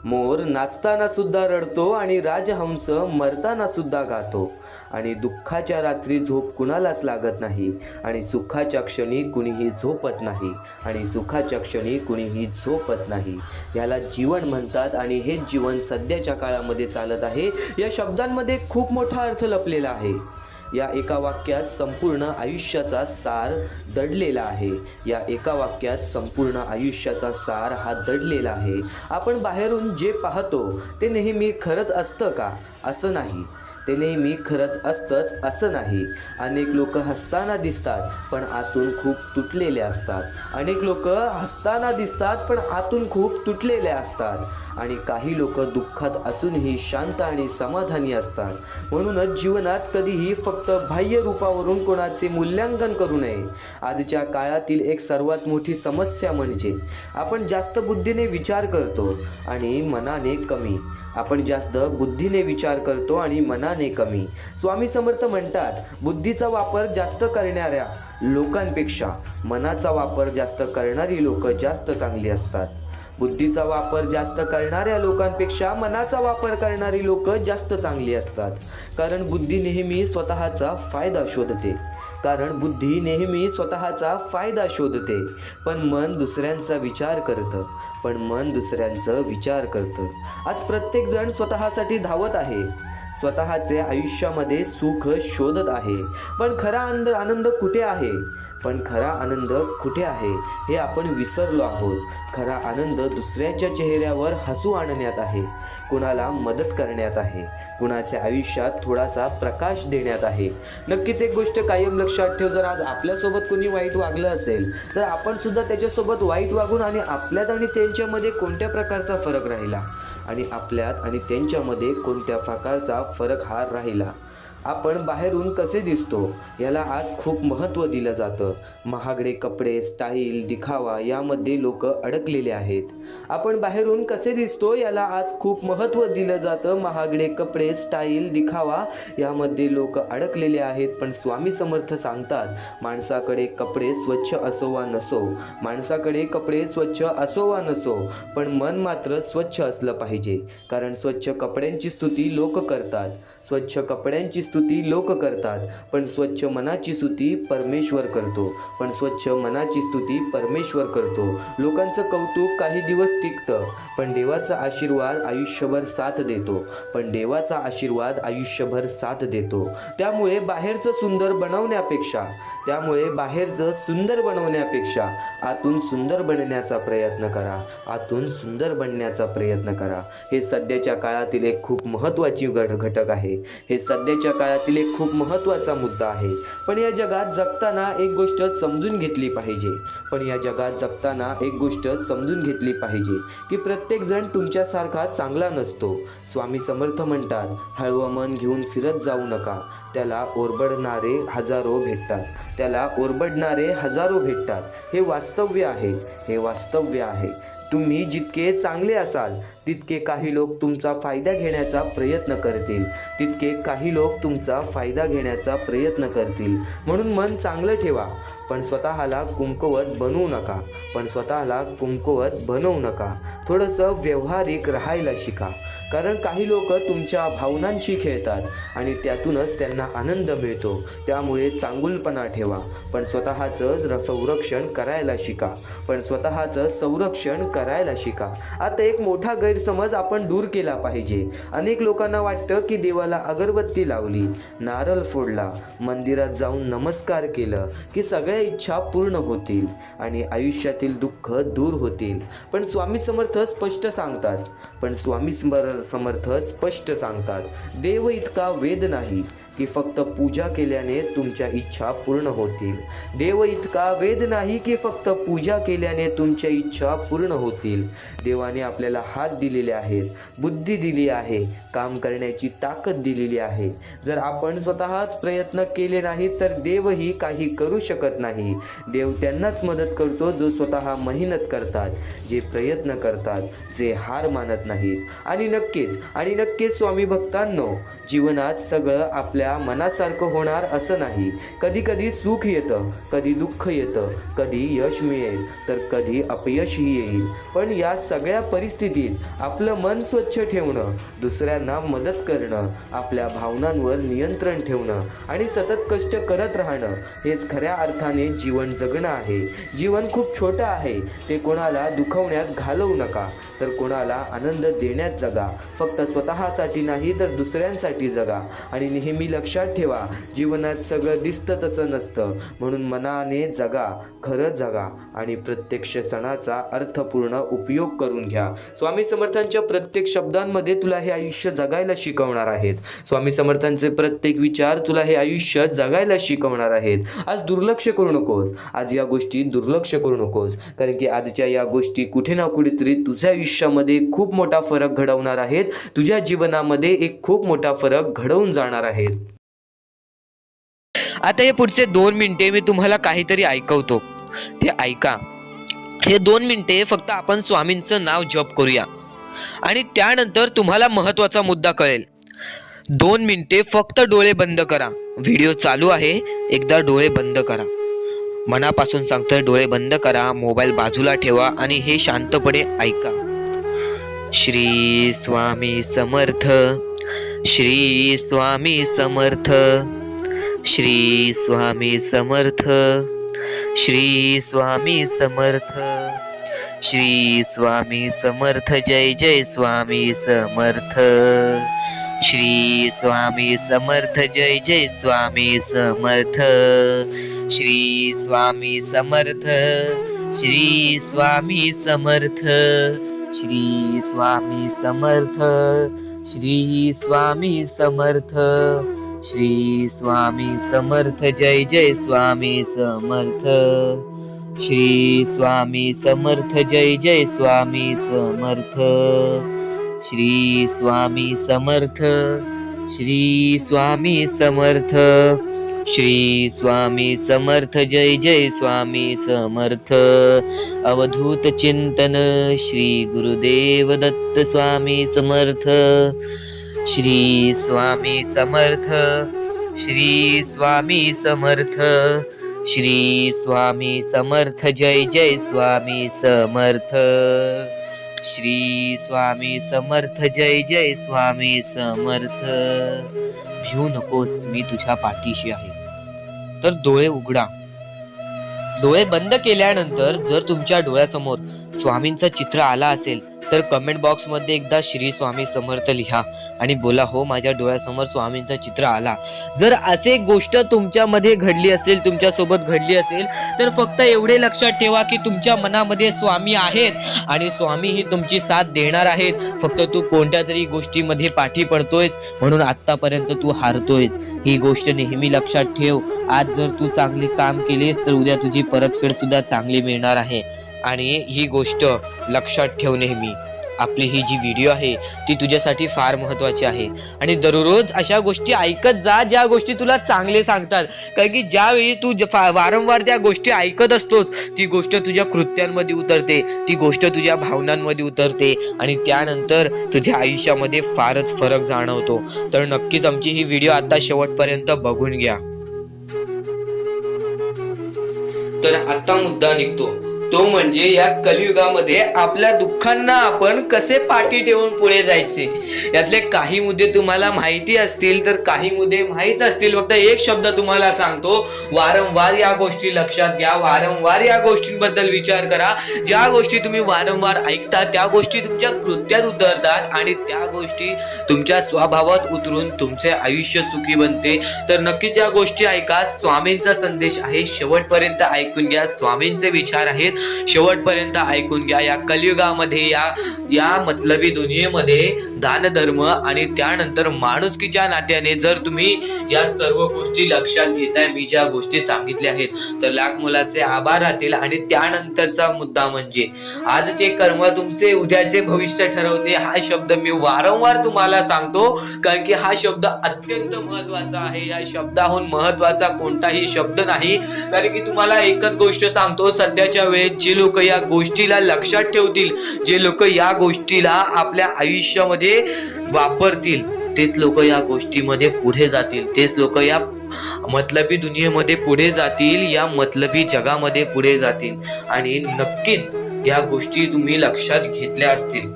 मोर नाचताना सुद्धा रडतो आणि राजहंस मरताना सुद्धा गातो. आणि दुःखाच्या रात्री झोप कुणालाच लागत नाही आणि सुखाच्या क्षणी कुणीही झोपत नाही, आणि सुखाच्या क्षणी कुणीही झोपत नाही. याला जीवन म्हणतात आणि हे जीवन सध्याच्या काळामध्ये चालत आहे. या शब्दांमध्ये खूप मोठा अर्थ लपलेला आहे. या एका वाक्यात संपूर्ण आयुष्याचा सार दडलेला आहे. या एका वाक्यात संपूर्ण आयुष्याचा सार हा दडलेला आहे. आपण बाहेरून जे पाहतो ते नेहमी खरंच असतं का? असं नाही. ते नेहमी खरंच असतंच असं नाही. अनेक लोक हसताना दिसतात पण आतून खूप तुटलेले असतात. अनेक लोक हसताना दिसतात पण आतून खूप तुटलेले असतात. आणि काही लोक दुःखात असूनही शांत आणि समाधानी असतात. म्हणूनच जीवनात कधीही फक्त बाह्य रूपावरून कोणाचे मूल्यांकन करू नये. आजच्या काळातील एक सर्वात मोठी समस्या म्हणजे आपण जास्त बुद्धीने विचार करतो आणि मनाने कमी. आपण जास्त बुद्धीने विचार करतो आणि मनाने कमी. स्वामी समर्थ म्हणतात, बुद्धीचा वापर जास्त करणाऱ्या लोकांपेक्षा मनाचा वापर जास्त करणारी लोक जास्त चांगली असतात. बुद्धीचा वापर जास्त करणाऱ्या लोकांपेक्षा मनाचा वापर करणारी लोक जास्त चांगली असतात. कारण बुद्धी नेहमी स्वतःचा फायदा शोधते. पण मन दुसऱ्यांचा विचार करतं. आज प्रत्येक जण स्वतःसाठी धावत आहे, स्वतःचे आयुष्यामध्ये सुख शोधत आहे. पण खरा आनंद कुठे आहे हे आपण विसरलो आहोत. खरा आनंद दुसऱ्याच्या चेहऱ्यावर हसू आणण्यात आहे, कुणाला मदत करण्यात आहे, कुणाच्या आयुष्यात थोडासा प्रकाश देण्यात आहे. नक्कीच एक गोष्ट कायम लक्षात ठेव, जर आज आपल्यासोबत कोणी वाईट वागलं असेल तर आपण सुद्धा त्याच्यासोबत वाईट वागून आणि आपल्यात आणि त्यांच्यामध्ये कोणत्या प्रकारचा फरक राहिला आणि आपल्यात आणि त्यांच्यामध्ये कोणत्या प्रकारचा फरक हा राहिला. आपण बाहेरून कसे दिसतो याला आज खूप महत्त्व दिलं जातं. महागडे कपडे, स्टाईल, दिखावा यामध्ये लोक अडकलेले आहेत. आपण बाहेरून कसे दिसतो याला आज खूप महत्त्व दिलं जातं. महागडे कपडे, स्टाईल, दिखावा यामध्ये लोक अडकलेले आहेत. पण स्वामी समर्थ सांगतात, माणसाकडे कपडे स्वच्छ असो वा नसो, पण मन मात्र स्वच्छ असलं पाहिजे. कारण स्वच्छ कपड्यांची स्तुती लोक करतात, पण स्वच्छ मनाची स्तुती परमेश्वर करतो. लोकांचं कौतुक काही दिवस टिकतं, पण देवाचा आशीर्वाद आयुष्यभर साथ देतो. त्यामुळे बाहेरचं सुंदर बनवण्यापेक्षा आतून सुंदर बनण्याचा प्रयत्न करा. हे सध्याच्या काळातील एक खूप महत्त्वाची घटक आहे. हे सध्याच्या काळातील एक खूप महत्त्वाचा मुद्दा आहे. पण या जगात जगताना एक गोष्ट समजून घेतली पाहिजे की प्रत्येक जण तुमच्यासारखा चांगला नसतो. स्वामी समर्थ म्हणतात, हळवं मन घेऊन फिरत जाऊ नका, त्याला ओरबडणारे हजारो भेटतात. हे वास्तव्य आहे. तुम्ही जितके चांगले असाल तितके काही लोक तुमचा फायदा घेण्याचा प्रयत्न करतील. म्हणून मन चांगलं ठेवा, पण स्वतःला कुमकुवत बनवू नका. थोडंसं व्यावहारिक राहायला शिका. कारण काही लोक तुमच्या भावनांशी खेळतात आणि त्यातूनच त्यांना आनंद मिळतो. त्यामुळे चांगुलपणा ठेवा, पण स्वतःचं संरक्षण करायला शिका. आता एक मोठा गैरसमज आपण दूर केला पाहिजे. अनेक लोकांना वाटतं की देवाला अगरबत्ती लावली, नारळ फोडला, मंदिरात जाऊन नमस्कार केलं की सगळ्या इच्छा पूर्ण होतील आणि आयुष्यातील दुःख दूर होतील. पण स्वामी समर्थ स्पष्ट सांगतात, देव इतका वेद नाही की फक्त पूजा केल्याने तुमच्या इच्छा पूर्ण होतील. देवाने आपल्याला हात दिलेले आहेत, बुद्धी दिली आहे, काम करण्याची ताकद दिलेली आहे. जर आपण स्वतःच प्रयत्न केले नाहीत तर देवही काही करू शकत नाही. देव त्यांनाच मदत करतो जो स्वतः मेहनत करतात, जे प्रयत्न करतात, जे हार मानत नाहीत. आणि नक्कीच स्वामी भक्तांनो, जीवनात सगळं आपल्या मनासारखं होणार असं नाही. कधी सुख येतं, कधी दुःख येतं, कधी यश मिळेल तर कधी अपयशही येईल. पण या सगळ्या परिस्थितीत आपलं मन स्वच्छ ठेवणं, दुसऱ्यांना मदत करणं, आपल्या भावनांवर नियंत्रण ठेवणं आणि सतत कष्ट करत राहणं हेच खऱ्या अर्थाने जीवन जगणं आहे. जीवन खूप छोटं आहे. ते कोणाला दुखवण्यात घालवू नका, तर कोणाला आनंद देण्यात जगा. फक्त स्वतःसाठी नाही तर दुसऱ्यांसाठी जगा. आणि नेहमी लक्षात ठेवा, जीवनात सगळं दिसतं तसं नसतं. म्हणून मनाने जगा, खरं जगा आणि प्रत्येक क्षणाचा अर्थपूर्ण उपयोग करून घ्या. स्वामी समर्थांच्या प्रत्येक शब्दांमध्ये तुला हे आयुष्य जगायला शिकवणार आहेत. स्वामी समर्थांचे प्रत्येक विचार तुला हे आयुष्य जगायला शिकवणार आहेत. आज या गोष्टी दुर्लक्ष करू नकोस, कारण की आजच्या या गोष्टी कुठे ना कुठेतरी तुझ्या आयुष्यामध्ये खूप मोठा फरक घडवणार आहेत. तुझ्या जीवनामध्ये एक खूप मोठा फरक घडवून जाणार आहेत. आता हे पुढचे 2 मिनिटे मी तुम्हाला काहीतरी ऐकवतो, ते ऐका. हे 2 मिनिटे फक्त आपण स्वामींचं नाव जप करूया आणि त्यानंतर तुम्हाला महत्त्वाचा मुद्दा कळेल. 2 मिनिटे फक्त डोळे बंद करा. व्हिडिओ चालू आहे, एकदा डोळे बंद करा. मनापासून सांगतोय, डोळे बंद करा, मोबाईल बाजूला ठेवा आणि हे शांतपणे ऐका. श्री स्वामी समर्थ, श्री स्वामी समर्थ, श्री स्वामी समर्थ, श्री स्वामी समर्थ, श्री स्वामी समर्थ. जय जय स्वामी समर्थ. श्री स्वामी समर्थ. जय जय स्वामी समर्थ. श्री स्वामी समर्थ. श्री स्वामी समर्थ. श्री स्वामी समर्थ. श्री स्वामी समर्थ. श्री स्वामी समर्थ. जय जय स्वामी समर्थ. श्री स्वामी समर्थ. जय जय स्वामी समर्थ. श्री स्वामी समर्थ. श्री स्वामी समर्थ. श्री स्वामी समर्थ. जय जय स्वामी समर्थ. अवधूत चिंतन श्री गुरुदेव दत्त स्वामी समर्थ. श्री स्वामी समर्थ. श्री स्वामी समर्थ. श्री स्वामी समर्थ. जय जय स्वामी समर्थ. श्री स्वामी समर्थ. जय जय स्वामी समर्थ. भिवू नकोस, मी तुझ्या पाठीशी आहे. तर डोळे उघडा. डोळे बंद केल्यानंतर जर तुमच्या डोळ्यासमोर स्वामींचं चित्र आला असेल तर कमेंट बॉक्स मध्ये एकदा श्री स्वामी समर्थ लिहा आणि बोला, हो माझ्या डोळ्यासमोर स्वामींचं चित्र आला. जर असे गोष्ट तुमच्यामध्ये घडली असेल, तुमच्यासोबत घडली असेल, तर फक्त एवढे लक्षात ठेवा की तुमच्या मनामध्ये स्वामी आहेत आणि स्वामी ही तुमची साथ देणार आहेत. फक्त तू कोणत्या तरी गोष्टीमध्ये पाठी पडतोयस म्हणून आतापर्यंत तू हारतोयस. ही गोष्ट नेहमी लक्षात ठेव. आज जर तू चांगली काम केलीस तर उद्या तुझी परतफेड सुद्धा चांगली मिळणार आहे. आणि ही गोष्ट लक्षात ठेव नेहमी. आपली ही जी व्हिडिओ आहे ती तुझ्यासाठी फार महत्त्वाची आहे आणि दररोज अशा गोष्टी ऐकत जा ज्या गोष्टी तुला चांगले सांगतात. कारण की ज्यावेळी तू वारंवार त्या गोष्टी ऐकत असतोस ती गोष्ट तुझ्या कृत्यांमध्ये उतरते, ती गोष्ट तुझ्या भावनांमध्ये उतरते आणि त्यानंतर तुझ्या आयुष्यामध्ये फारच फरक जाणवतो. तर नक्कीच आमची ही व्हिडिओ आता शेवटपर्यंत बघून घ्या. तर आता मुद्दा निघतो तो म्हणजे या कलियुगामध्ये आपल्या दुःखांना आपण कसे पाठी ठेवून पुढे जायचे। यातले काही मुद्दे तुम्हाला माहिती असतील तर काही मुद्दे माहित असतील। फक्त एक शब्द तुम्हाला सांगतो, वारंवार या गोष्टी लक्षात घ्या, वारंवार या गोष्टींबद्दल विचार करा। ज्या गोष्टी तुम्ही वारंवार ऐकता त्या गोष्टी तुमच्या कृत्यात उतरतात आणि त्या गोष्टी तुमच्या स्वभावात उतरून तुमचे आयुष्य सुखी बनते। तर नक्कीच या गोष्टी ऐका। स्वामींचा संदेश आहे, शेवटपर्यंत ऐकून घ्या। स्वामींचे विचार आहेत, शेवटपर्यंत ऐकून घ्या। या कलियुगामध्ये या मतलबी दुनियेमध्ये दान धर्म आणि त्यानंतर माणुसकीच्या नात्याने जर तुम्ही या सर्व गोष्टी लक्षात घेताय, मी ज्या गोष्टी सांगितल्या आहेत, तर लाख मुलाचे आभार राहतील। आणि त्यानंतरचा मुद्दा म्हणजे आजचे कर्म तुमचे उद्याचे भविष्य ठरवते। हा शब्द मी वारंवार तुम्हाला सांगतो कारण की हा शब्द अत्यंत महत्वाचा आहे। या शब्दाहून महत्वाचा कोणताही शब्द नाही। कारण की तुम्हाला एकच गोष्ट सांगतो, सध्याच्या वेळेत जे लोक या गोष्टीला लक्षात ठेवतील, जे लोक या गोष्टीला आपल्या आयुष्यामध्ये वापरतील, तेच लोक या गोष्टीमध्ये पुढे जातील, तेच लोक या मतलबी दुनियेमध्ये पुढे जातील, या मतलबी जगामध्ये पुढे जातील। आणि नक्कीच या गोष्टी तुम्ही लक्षात घेतल्या असतील।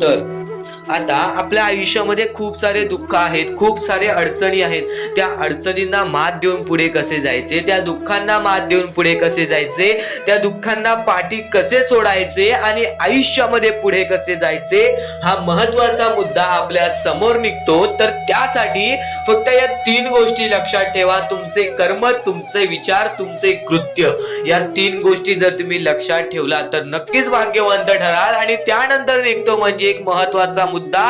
तर आता आपल्या आयुष्यामध्ये खूप सारे दुःख आहेत, खूप सारे अडचणी आहेत। त्या अडचणींना मात देऊन पुढे कसे जायचे, त्या दुःखांना मात देऊन पुढे कसे जायचे, त्या दुःखांना पाठी कसे सोडायचे आणि आयुष्यामध्ये पुढे कसे जायचे, हा महत्वाचा मुद्दा आपल्या समोर निघतो। तर त्यासाठी फक्त या 3 गोष्टी लक्षात ठेवा, तुमचे कर्म, तुमचे विचार, तुमचे कृत्य। या 3 गोष्टी जर तुम्ही लक्षात ठेवला तर नक्कीच भाग्यवंत ठराल। आणि त्यानंतर निघतो म्हणजे एक महत्वाचा मुद्दा,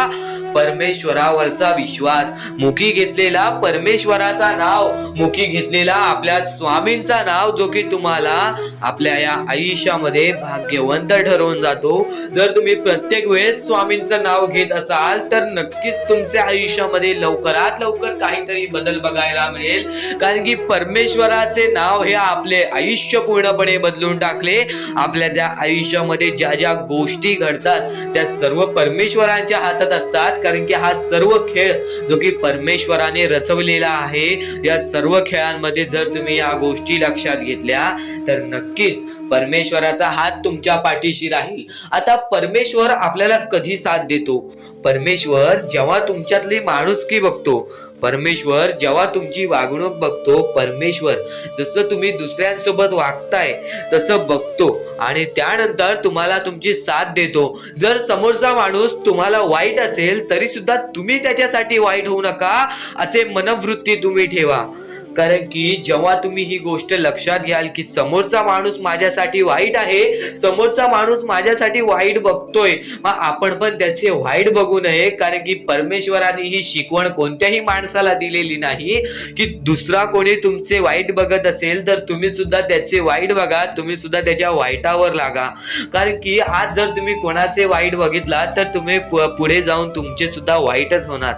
परमेश्वरावरचा विश्वास। मुखी घेतलेला परमेश्वराचा नाव, मुखी घेतलेला आपल्या स्वामींचा नाव, जो की तुम्हाला आपल्या या आयुष्यामध्ये भाग्यवंत ठरवून जातो। जर तुम्ही प्रत्येक वेळेस स्वामींचं नाव घेत असाल तर नक्कीच तुमच्या आयुष्यामध्ये लवकरात लवकर काहीतरी बदल बघायला मिळेल। कारण की परमेश्वराचे नाव हे आपले आयुष्य पूर्णपणे बदलून टाकले। आपल्या ज्या आयुष्यामध्ये ज्या ज्या गोष्टी घडतात त्या सर्व परमेश्वरांच्या हातात असतात। कारण की हा सर्व खेळ जो की परमेश्वराने रचवलेला आहे, या सर्व खेळांमध्ये जर तुम्ही या गोष्टी लक्षात घेतल्या तर नक्कीच परमेश्वराचा हात तुमच्या पाठीशी राहील। आता परमेश्वर आपल्याला कधी साथ देतो? परमेश्वर जेव्हा तुमच्यातली माणुसकी बघतो, परमेश्वर जेव्हा तुमची वागणूक बघतो, परमेश्वर जसं तुम्ही दुसऱ्यांसोबत वागताय तसं बघतो आणि त्यानंतर तुम्हाला तुमची साथ देतो। जर समोरचा माणूस तुम्हाला वाईट असेल तरी सुद्धा तुम्ही त्याच्यासाठी वाईट होऊ नका, असे मनोवृत्ती तुम्ही ठेवा। कारण की जेव्हा तुम्ही ही गोष्ट लक्षात घ्याल की समोरचा माणूस माझ्यासाठी वाईट आहे, समोरचा माणूस माझ्यासाठी वाईट बघतोय, मग आपण पण त्याचे वाईट बघू नये। कारण की परमेश्वराने ही शिकवण कोणत्याही माणसाला दिलेली नाही की दुसरा कोणी तुमचे वाईट बघत असेल तर तुम्ही सुद्धा त्याचे वाईट बघा, तुम्ही सुद्धा त्याच्या वाईटावर लागा। कारण की आज जर तुम्ही कोणाचे वाईट बघितला तर तुम्ही पुढे जाऊन तुमचे सुद्धा वाईटच होणार।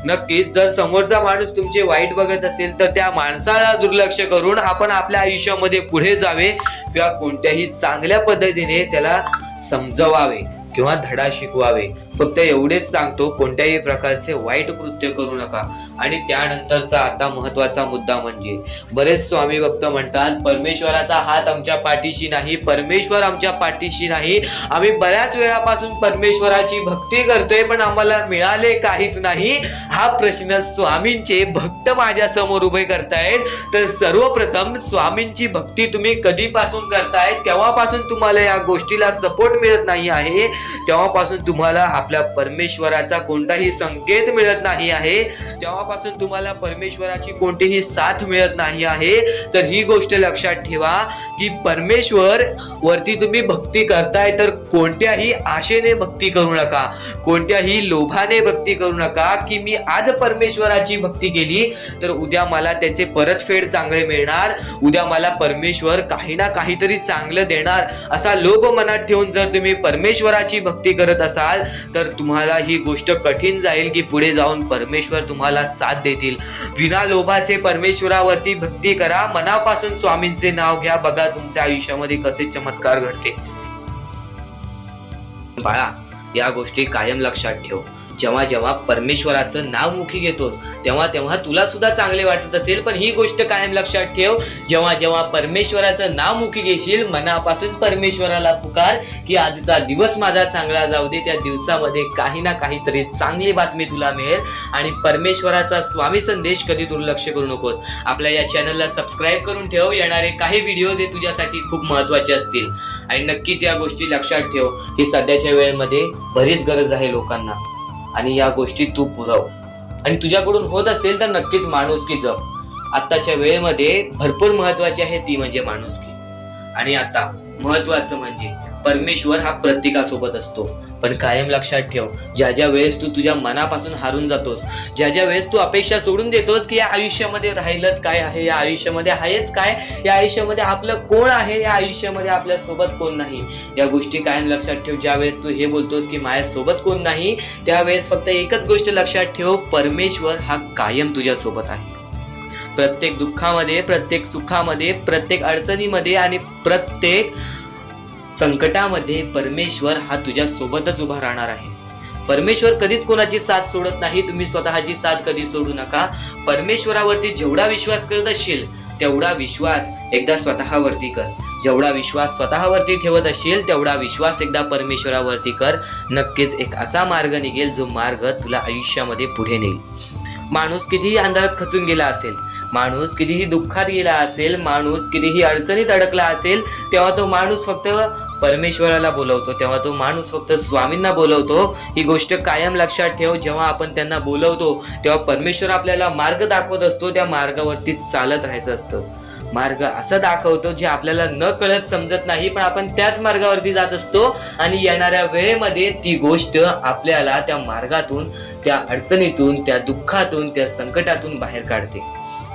नक्कीच जर समोरचा माणूस तुमचे वाईट बघत असेल तर त्या माणसाला दुर्लक्ष करून आपण आपल्या आयुष्यामध्ये पुढे जावे किंवा कोणत्याही चांगल्या पद्धतीने त्याला समजवावे किंवा धडा शिकवावे। फक्त एवढेच सांगतो, कोणत्याही प्रकारचे वाईट कृत्य करू नका। आणि त्यानंतरचा आता महत्वाचा मुद्दा म्हणजे बरेच स्वामी भक्त म्हणतात परमेश्वराचा हात आमच्या पाठीशी नाही, परमेश्वर आमच्या पाठीशी नाही। आम्ही बऱ्याच वेळापासून परमेश्वराची भक्ती करतोय पण आम्हाला मिळाले काहीच नाही। हा प्रश्न स्वामींचे भक्त माझ्या समोर उभे करतायत। तर सर्वप्रथम स्वामींची भक्ती तुम्ही कधीपासून करताय, तेव्हापासून तुम्हाला या गोष्टीला सपोर्ट मिळत नाही आहे, तेव्हापासून तुम्हाला आपल्या परमेश्वराचा कोणताही संकेत मिळत नाही आहे, तेव्हापासून तुम्हाला परमेश्वराची कोणतीही साथ मिळत नाही आहे। तर ही गोष्ट लक्षात ठेवा की परमेश्वर वरती तुम्ही भक्ती करताय तर कोणत्याही आशेने भक्ती करू नका, कोणत्याही लोभाने भक्ती करू नका की मी आज परमेश्वराची भक्ती केली तर उद्या मला त्याचे परतफेड चांगले मिळणार, उद्या मला परमेश्वर काही ना काहीतरी चांगलं देणार, असा लोभ मनात ठेवून जर तुम्ही परमेश्वराची भक्ती करत असाल तर तुम्हाला ही गोष्ट कठीण जाईल की पुढे जाऊन परमेश्वर तुम्हाला साथ देतील। विना लोभाचे परमेश्वरावरती भक्ती करा, मनापासून स्वामींचे नाव घ्या, बघा तुमच्या आयुष्यामध्ये कसे चमत्कार घडते। बाळा, या गोष्टी कायम लक्षात ठेव। जेव्हा जेव्हा परमेश्वराचं नाव मुखी घेतोस तेव्हा तेव्हा तुला सुद्धा चांगले वाटत असेल, पण ही गोष्ट कायम लक्षात ठेव, जेव्हा जेव्हा परमेश्वराचं नाव मुखी घेशील, मनापासून परमेश्वराला पुकार की आजचा दिवस माझा चांगला जाऊ दे, त्या दिवसामध्ये काही ना काहीतरी चांगली बातमी तुला मिळेल. आणि परमेश्वराचा स्वामी संदेश कधी दुर्लक्ष करू नकोस. आपल्या या चॅनलला सबस्क्राईब करून ठेव. येणारे काही व्हिडिओज हे तुझ्यासाठी खूप महत्वाचे असतील आणि नक्कीच या गोष्टी लक्षात ठेव. ही सध्याच्या वेळेमध्ये बरीच गरज आहे लोकांना आणि या गोष्टी तू पुरव. आणि तुझ्याकडून होत असेल तर नक्कीच माणुसकी जप. आत्ताच्या वेळेमध्ये भरपूर महत्वाची आहे ती म्हणजे माणुसकी. आणि आता महत्वाचं म्हणजे परमेश्वर हा प्रत्येकासोबत असतो, पण कायम लक्षात ठेव, ज्या ज्या वेळेस तू तुझ्या मनापासून हारून जातोस, ज्या ज्या वेळेस तू अपेक्षा सोडून देतोस की या आयुष्यामध्ये राहिलंच काय आहे, या आयुष्यामध्ये आहेच काय, या आयुष्यामध्ये आपलं कोण आहे, या आयुष्यामध्ये आपल्या सोबत कोण नाही, या गोष्टी कायम लक्षात ठेव. ज्या वेळेस तू हे बोलतोस की माझ्या सोबत कोण नाही, त्यावेळेस फक्त एकच गोष्ट लक्षात ठेव, परमेश्वर हा कायम तुझ्या सोबत आहे. प्रत्येक दुःखामध्ये, प्रत्येक सुखामध्ये, प्रत्येक अडचणीमध्ये आणि प्रत्येक संकटामध्ये परमेश्वर हा तुझ्या सोबतच उभा राहणार आहे. परमेश्वर कधीच कोणाची साथ सोडत नाही. तुम्ही स्वतःची साथ कधी सोडू नका. परमेश्वरावरती जेवढा विश्वास करत असशील तेवढा विश्वास एकदा स्वतःवरती कर. जेवढा विश्वास स्वतःवरती ठेवत असशील तेवढा विश्वास एकदा परमेश्वरावरती कर. नक्कीच एक असा मार्ग निघेल जो मार्ग तुला आयुष्यामध्ये पुढे नेईल. माणूस कितीही अंधारात खचून गेला असेल, माणूस कितीही दुःखात गेला असेल, माणूस कितीही अडचणीत अडकला असेल, तेव्हा तो माणूस फक्त परमेश्वराला बोलवतो, तेव्हा तो माणूस फक्त स्वामींना बोलवतो. ही गोष्ट कायम लक्षात ठेव. जेव्हा आपण त्यांना बोलवतो तेव्हा परमेश्वर आपल्याला मार्ग दाखवत असतो. त्या मार्गावरती चालत राहायचं असतं. मार्ग असं दाखवतो जे आपल्याला न कळत समजत नाही, पण आपण त्याच मार्गावरती जात असतो आणि येणाऱ्या वेळेमध्ये ती गोष्ट आपल्याला त्या मार्गातून, त्या अडचणीतून, त्या दुःखातून, त्या संकटातून बाहेर काढते.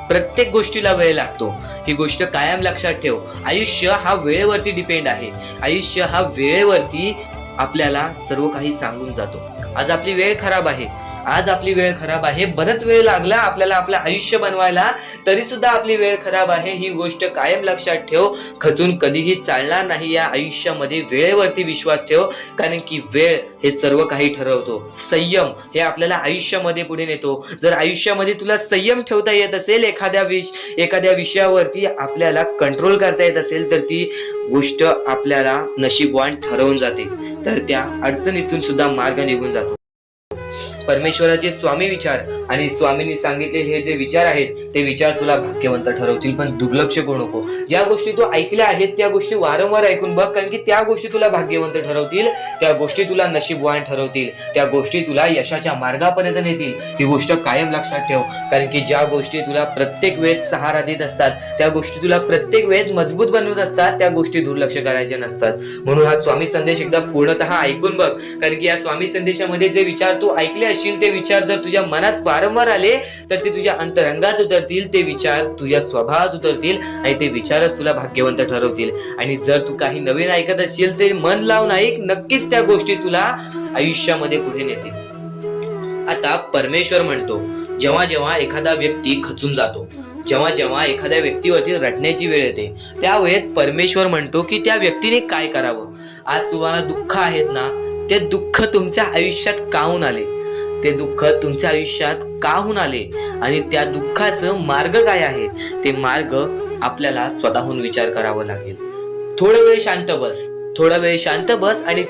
प्रत्येक गोष्टीला वेळ लागतो. ही गोष्ट कायम लक्षात ठेव. आयुष्य हा वेळेवरती डिपेंड आहे. आयुष्य हा वेळेवरती आपल्याला सर्व काही सांगून जातो. आज आपली वेळ खराब आहे, आज आपली वेळ खराब आहे, बरंच वेळ लागला आपल्याला आपलं आयुष्य बनवायला, तरी सुद्धा आपली वेळ खराब आहे. ही गोष्ट कायम लक्षात ठेव. खचून कधीही चालणार नाही. या आयुष्यामध्ये वेळेवरती विश्वास ठेव, कारण की वेळ हे सर्व काही ठरवतो. संयम हे आपल्याला आयुष्यामध्ये पुढे नेतो. जर आयुष्यामध्ये तुला संयम ठेवता येत असेल, एखाद्या विषयावरती आपल्याला कंट्रोल करता येत असेल, तर ती गोष्ट आपल्याला नशीबवान ठरवून जाते. तर त्या अडचणीतून सुद्धा मार्ग निघून जातो. परमेश्वराचे स्वामी विचार आणि स्वामींनी सांगितलेले हे जे विचार आहेत ते विचार तुला भाग्यवंत ठरवतील, पण दुर्लक्ष करू नको. ज्या गोष्टी तू ऐकल्या आहेत त्या गोष्टी वारंवार ऐकून बघ, कारण की त्या गोष्टी तुला भाग्यवंत ठरवतील, त्या गोष्टी तुला नशीबवान ठरवतील, त्या गोष्टी तुला यशाच्या मार्गापर्यंत नेतील. ही गोष्ट कायम लक्षात ठेव, कारण की ज्या गोष्टी तुला प्रत्येक वेळेत सहारा देत असतात, त्या गोष्टी तुला प्रत्येक वेळेत मजबूत बनवत असतात, त्या गोष्टी दुर्लक्ष करायचे नसतात. म्हणून हा स्वामी संदेश एकदा पूर्णतः ऐकून बघ, कारण की या स्वामी संदेशामध्ये जे विचार तू ऐकले असतील ते विचार जर तुझ्या मनात वारंवार आले तर ते तुझ्या अंतरंगात उतरतील, ते विचार तुझ्या स्वभावात उतरतील आणि ते विचारच तुला भाग्यवंत ठरवतील. आणि जर तू काही नवीन ऐकत असशील ते मन लावून ऐक, नक्कीच त्या गोष्टी तुला आयुष्यामध्ये पुढे नेतील. आता परमेश्वर म्हणतो, जेव्हा जेव्हा एखादा व्यक्ती खचून जातो, जेव्हा जेव्हा एखाद्या व्यक्तीवरती रडण्याची वेळ येते, त्यावेळेत परमेश्वर म्हणतो की त्या व्यक्तीने काय करावं. आज तुम्हाला दुःख आहेत ना, ते दुःख तुमच्या आयुष्यात का होऊन आले, ते दुःख तुमच्या आयुष्यात का होऊन आले आणि त्या दुःखाचं मार्ग काय आहे, ते मार्ग आपल्याला स्वतःहून विचार करावा लागेल. थोडा वेळ शांत बस आणि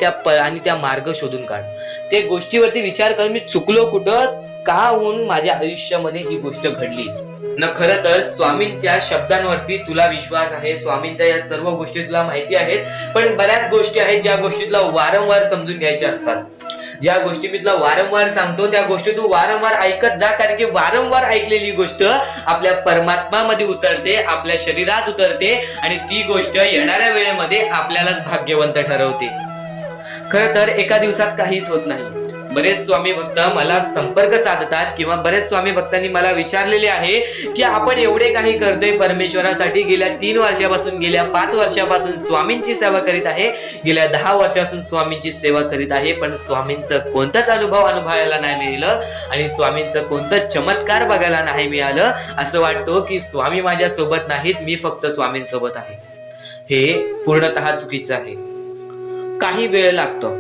त्या मार्ग शोधून काढ. त्या गोष्टीवरती विचार कर, मी चुकलो कुठं, का होऊन माझ्या आयुष्यामध्ये ही गोष्ट घडली न. खरं तर स्वामींच्या शब्दांवरती तुला विश्वास आहे, स्वामींच्या या सर्व गोष्टी तुला माहिती आहेत, पण बऱ्याच गोष्टी आहेत ज्या गोष्टी तुला वारंवार समजून घ्यायच्या असतात. ज्या गोष्टी मी तुला वारंवार सांगतो त्या गोष्टी तू वारंवार ऐकत जा, कारण की वारंवार ऐकलेली गोष्ट आपल्या परमात्मामध्ये उतरते, आपल्या शरीरात उतरते आणि ती गोष्ट येणाऱ्या वेळेमध्ये आपल्यालाच भाग्यवंत ठरवते. खरं तर एका दिवसात काहीच होत नाही. बरेच स्वामी भक्त मला संपर्क साधतात किंवा बरेच स्वामी भक्तांनी मला विचारलेले आहे की आपण एवढे काही करतोय परमेश्वरासाठी, गेल्या 3 वर्षापासून, गेल्या 5 वर्षापासून स्वामींची सेवा करीत आहे, गेल्या 10 वर्षापासून स्वामींची सेवा करीत आहे, पण स्वामींचं कोणताच अनुभवायला नाही मिळालं आणि स्वामींचं कोणतं चमत्कार बघायला नाही मिळालं. असं वाटतं की स्वामी माझ्या सोबत नाहीत, मी फक्त स्वामींसोबत आहे. हे पूर्णतः चुकीचं आहे. काही वेळ लागतो,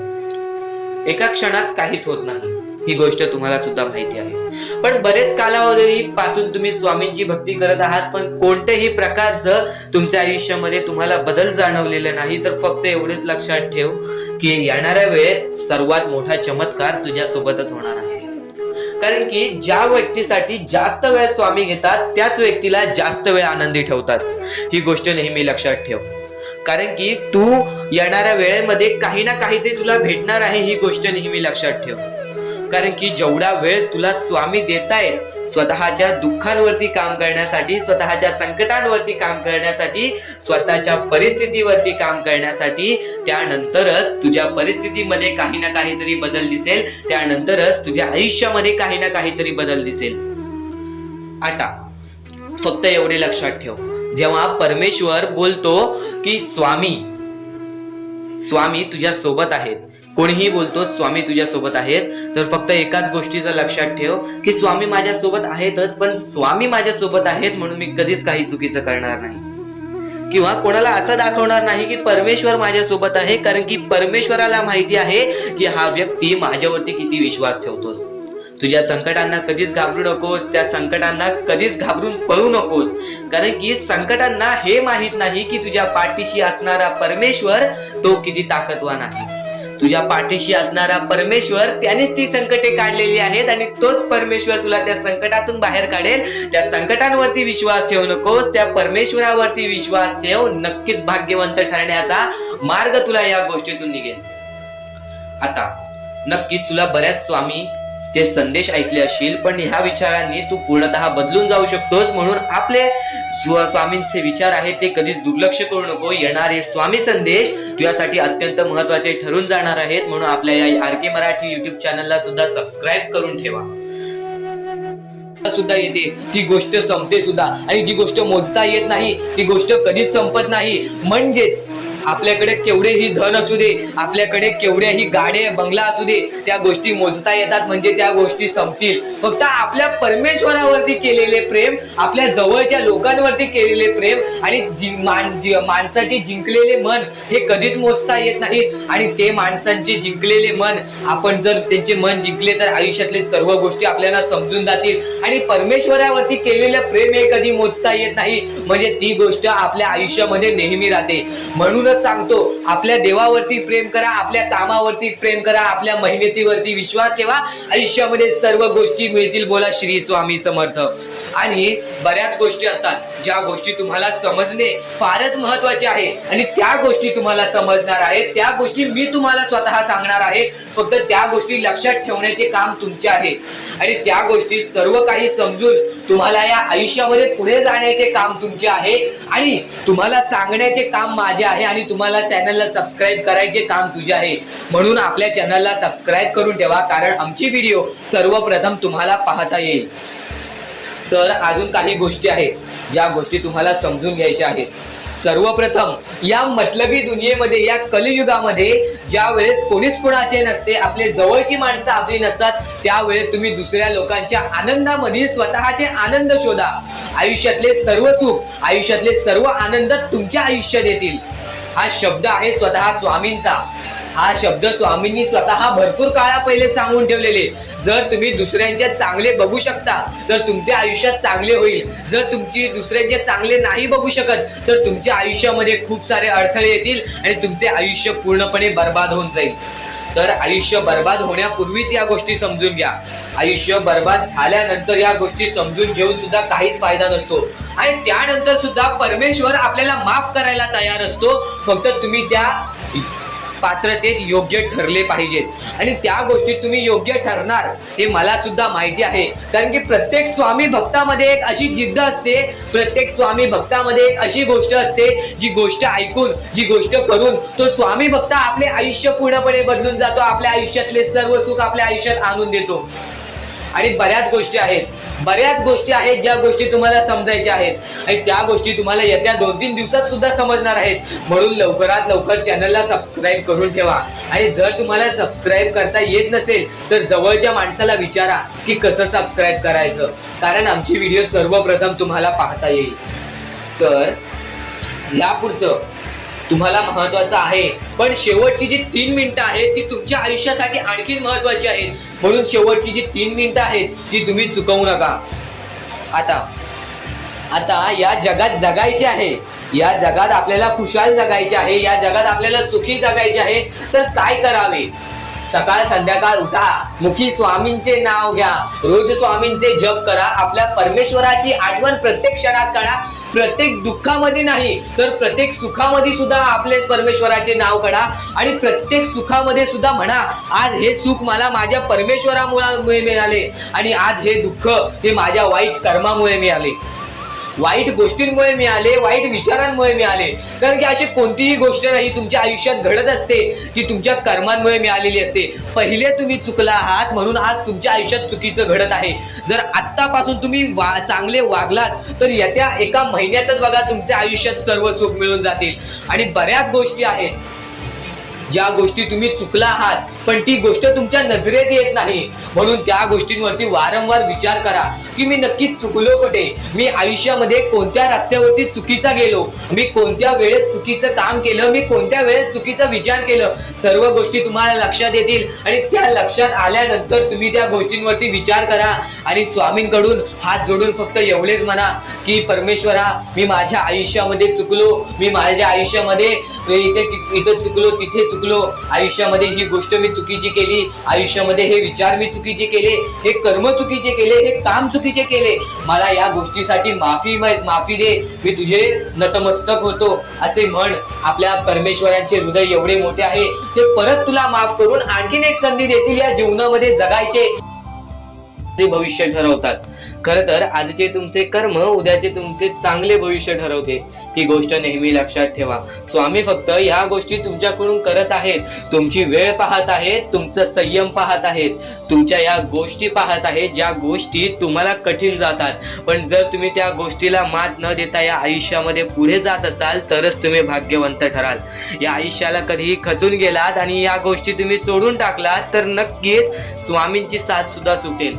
एका क्षणात काहीच होत नाही. ही गोष्ट तुम्हाला सुद्धा माहिती आहे. पण बरेच कालावधीपासून तुम्ही स्वामींची भक्ती करत आहात, पण कोणत्याही प्रकारचं तुमच्या आयुष्यामध्ये तुम्हाला बदल जाणवलेला नाही. तर फक्त एवढेच लक्षात ठेव की येणाऱ्या वेळेत सर्वात मोठा चमत्कार तुझ्या सोबतच होणार आहे. कारण की ज्या व्यक्तीसाठी जास्त वेळ स्वामी घेतात त्याच व्यक्तीला जास्त वेळ आनंदी ठेवतात. ही गोष्ट नेहमी लक्षात ठेव. कारण की तू येणाऱ्या वेळेमध्ये काही ना काहीतरी तुला भेटणार आहे, ही गोष्ट नेहमी लक्षात ठेव. कारण की जेवढा वेळ तुला स्वामी देतायत स्वतःच्या दुःखांवरती काम करण्यासाठी, स्वतःच्या संकटांवरती काम करण्यासाठी, स्वतःच्या परिस्थितीवरती काम करण्यासाठी, त्यानंतरच तुझ्या परिस्थितीमध्ये काही ना काहीतरी बदल दिसेल, त्यानंतरच तुझ्या आयुष्यामध्ये काही ना काहीतरी बदल दिसेल. आता फक्त एवढे लक्षात ठेव, जेव्हा परमेश्वर बोलतो की स्वामी तुझ्या सोबत आहेत, कोणीही बोलतो स्वामी तुझ्या सोबत आहेत, तर फक्त एकाच गोष्टीचं लक्षात ठेव की स्वामी माझ्या सोबत आहेतच, पण स्वामी माझ्या सोबत आहेत म्हणून मी कधीच काही चुकीचं करणार नाही किंवा कोणाला असं दाखवणार नाही की परमेश्वर माझ्या सोबत आहे. कारण की परमेश्वराला माहिती आहे की हा व्यक्ती माझ्यावरती किती विश्वास ठेवतोस. तुझ्या संकटांना कधीच घाबरू नकोस, त्या संकटांना कधीच घाबरून पळू नकोस. कारण की संकटांना हे माहित नाही की तुझ्या पाठीशी असणारा परमेश्वर तो किती ताकदवान आहे. तुझ्या पाठीशी असणारा परमेश्वर त्यानेच ती संकटे काढलेली आहेत आणि तोच परमेश्वर तुला त्या संकटातून बाहेर काढेल. त्या संकटांवरती विश्वास ठेवू नकोस, त्या परमेश्वरावरती विश्वास ठेव. नक्कीच भाग्यवंत ठरण्याचा मार्ग तुला या गोष्टीतून निघेल. आता नक्कीच तुला बऱ्याच स्वामीचे संदेश ऐकले असतील, पण ह्या विचारांनी तू पूर्णतः बदलून जाऊ शकतोस. म्हणून आपले स्वामींचे विचार आहेत ते कधीच दुर्लक्ष करू नको. येणारे स्वामी संदेश तुझ्यासाठी अत्यंत महत्वाचे ठरून जाणार आहेत. म्हणून आपल्या या आरके मराठी युट्यूब चॅनलला सुद्धा सबस्क्राईब करून ठेवा. सुद्धा येते ती गोष्ट संपते सुद्धा, आणि जी गोष्ट मोजता येत नाही ती गोष्ट कधीच संपत नाही. म्हणजेच आपल्याकडे केवढेही धन असू दे, आपल्याकडे केवढ्याही गाड्या बंगला असू दे, त्या गोष्टी मोजता येतात म्हणजे त्या गोष्टी संपतील. फक्त आपल्या परमेश्वरावरती केलेले प्रेम, आपल्या जवळच्या लोकांवरती केलेले प्रेम आणि माणसाचे जिंकलेले मन हे कधीच मोजता येत नाहीत. आणि ते माणसांचे जिंकलेले मन, आपण जर त्यांचे मन जिंकले तर आयुष्यातले सर्व गोष्टी आपल्याला समजून जातील. आणि परमेश्वरावरती केलेलं प्रेम हे कधी मोजता येत नाही, म्हणजे ती गोष्ट आपल्या आयुष्यामध्ये नेहमी राहते. म्हणूनच सांगतो, आपल्या देवावरती प्रेम करा, आपल्या कामावरती प्रेम करा, आपल्या मेहनतीवरती विश्वास ठेवा, आयुष्यामध्ये सर्व गोष्टी मिळतील. बोला श्री स्वामी समर्थ. आणि बऱ्याच गोष्टी असतात ज्या गोष्टी तुम्हाला समजणे फारच महत्वाचे आहे, आणि त्या गोष्टी तुम्हाला समजणार आहेत, त्या गोष्टी मी तुम्हाला स्वतः सांगणार आहे. फक्त त्या गोष्टी लक्षात ठेवण्याचे काम तुमचे आहे, आणि त्या गोष्टी सर्व काही समजून तुम्हाला या आयुष्यामध्ये पुढे जाण्याचे काम तुमचे आहे, आणि तुम्हाला सांगण्याचे काम माझे आहे, आणि तुम्हाला चॅनलला सबस्क्राईब करायचे काम तुझे आहे. म्हणून आपल्या चॅनलला सबस्क्राईब करून ठेवा, कारण आमची व्हिडिओ सर्वप्रथम तुम्हाला पाहता येईल. तर अजून काही गोष्टी आहेत ज्या गोष्टी तुम्हाला समजून घ्यायच्या आहेत. सर्वप्रथम, या मतलबी दुनियेमध्ये, या कलियुगामध्ये ज्या वेळेस कोणीच कोणाचे नसते, आपले जवळची माणसं आपली नसतात, त्यावेळेस तुम्ही दुसऱ्या लोकांच्या आनंदामध्ये स्वतःचे आनंद शोधा. आयुष्यातले सर्व सुख, आयुष्यातले सर्व आनंद तुमच्या आयुष्यात येतील. हा शब्द आहे स्वतः स्वामींचा. हा शब्द स्वामींनी स्वतः भरपूर काळा पहिले सांगून ठेवलेले. जर तुम्ही दुसऱ्यांचे चांगले बघू शकता तर तुमच्या आयुष्यात चांगले होईल. जर तुमची दुसऱ्यांचे चांगले नाही बघू शकत तर तुमच्या आयुष्यामध्ये खूप सारे अडथळे येतील आणि तुमचे आयुष्य पूर्णपणे बर्बाद होऊन जाईल. तर आयुष्य बर्बाद होण्यापूर्वीच या गोष्टी समजून घ्या. आयुष्य बर्बाद झाल्यानंतर या गोष्टी समजून घेऊन सुद्धा काहीच फायदा नसतो, आणि त्यानंतर सुद्धा परमेश्वर आपल्याला माफ करायला तयार असतो. फक्त तुम्ही त्या पात्रतेत योग्य ठरले पाहिजेत, आणि त्या गोष्टीत तुम्ही योग्य ठरणार हे मला सुद्धा माहिती आहे. कारण की प्रत्येक स्वामी भक्तामध्ये एक अशी जिद्द असते, प्रत्येक स्वामी भक्तामध्ये एक अशी गोष्ट असते, जी गोष्ट ऐकून, जी गोष्ट करून तो स्वामी भक्त आपले आयुष्य पूर्णपणे बदलून जातो, आपल्या आयुष्यातले सर्व सुख आपल्या आयुष्यात आणून देतो. आणि बऱ्याच गोष्टी आहेत ज्या गोष्टी तुम्हाला समजायच्या आहेत, आणि त्या गोष्टी तुम्हाला येत्या 2-3 दिवसात सुद्धा समजणार आहेत. म्हणून लवकरात लवकर चॅनलला सबस्क्राईब करून ठेवा. आणि जर तुम्हाला सबस्क्राईब करता येत नसेल तर जवळच्या माणसाला विचारा की कसं सबस्क्राईब करायचं, कारण आमची व्हिडिओ सर्वप्रथम तुम्हाला पाहता येईल. तर यापुढचं तुम्हाला महत्वाचं आहे, पण शेवटची जी 3 मिनिटं आहेत ती तुमच्या आयुष्यासाठी आणखी महत्वाची आहेत. म्हणून शेवटची जी 3 मिनिटं आहेत ती तुम्ही चुकवू नका. आता या जगात जगायचे आहे, या जगात आपल्याला खुशाल जगायचे आहे, या जगात आपल्याला सुखी जगायचे आहे, तर काय करावे? सकाळ संध्याकाळ उठा, मुखी स्वामींचे नाव घ्या, रोज स्वामींचे जप करा, आपल्या परमेश्वराची आठवण प्रत्येक क्षणात करा. प्रत्येक दुःखामध्ये नाही तर प्रत्येक सुखामध्ये सुद्धा आपले परमेश्वराचे नाव काढा आणि प्रत्येक सुखामध्ये सुद्धा म्हणा, आज हे सुख मला माझ्या परमेश्वरामुळे मिळाले आणि आज हे दुःख हे माझ्या वाईट कर्मामुळे मिळाले, वाईट गोष्टींमुळे मिळाले, वाईट विचारांमुळे मिळाले. कारण की अशी कोणतीही गोष्ट नाही तुमच्या आयुष्यात घडत असते की तुमच्या कर्मांमुळे मिळालेली असते. पहिले तुम्ही चुकला आहात म्हणून आज तुमच्या आयुष्यात चुकीचं घडत आहे. जर आत्तापासून तुम्ही चांगले वागलात तर येत्या एका महिन्यातच बघा तुमच्या आयुष्यात सर्व सुख मिळून जातील. आणि बऱ्याच गोष्टी आहेत ज्या गोष्टी तुम्ही चुकला आहात पण ती गोष्ट तुमच्या नजरेत येत नाही, म्हणून त्या गोष्टींवरती वारंवार विचार करा की मी नक्की चुकलो कुठे, मी आयुष्यामध्ये कोणत्या रस्त्यावरती चुकीचा गेलो, मी कोणत्या वेळेत चुकीचं काम केलं, मी कोणत्या वेळेत चुकीचा विचार केलं. सर्व गोष्टी तुम्हाला लक्षात येतील आणि त्या लक्षात आल्यानंतर तुम्ही त्या गोष्टींवरती विचार करा आणि स्वामींकडून हात जोडून फक्त एवढेच म्हणा की परमेश्वरा, मी माझ्या आयुष्यामध्ये चुकलो, मी माझ्या आयुष्यामध्ये इथे चुकलो, तिथे चुकलो, आयुष्यामध्ये ही गोष्ट मी चुकीची केली, आयुष्यामध्ये हे विचार मी चुकीचे केले, हे कर्म चुकीचे केले, हे काम चुकीचे केले, मला या गोष्टीसाठी माफी दे, मी तुझे नतमस्तक होतो असे म्हण. आपल्या परमेश्वरांचे हृदय एवढे मोठे आहे, ते परत तुला माफ करून आणखीन एक संधी देतील या जीवनामध्ये जगायचे. ते भविष्य ठरवतात. खरं तर आजचे तुमचे कर्म उद्याचे तुमचे चांगले भविष्य ठरवते, ही गोष्ट नेहमी लक्षात ठेवा. स्वामी फक्त ह्या गोष्टी तुमच्याकडून करत आहेत, तुमची वेळ पाहत आहेत, तुमचा संयम पाहत आहेत, तुमच्या या गोष्टी पाहत आहेत ज्या गोष्टी तुम्हाला कठीण जातात. पण जर तुम्ही त्या गोष्टीला मात न देता या आयुष्यामध्ये पुढे जात असाल तरच तुम्ही भाग्यवंत ठराल. या आयुष्याला कधीही खचून गेलात आणि या गोष्टी तुम्ही सोडून टाकलात तर नक्कीच स्वामींची साथ सुद्धा सुटेल.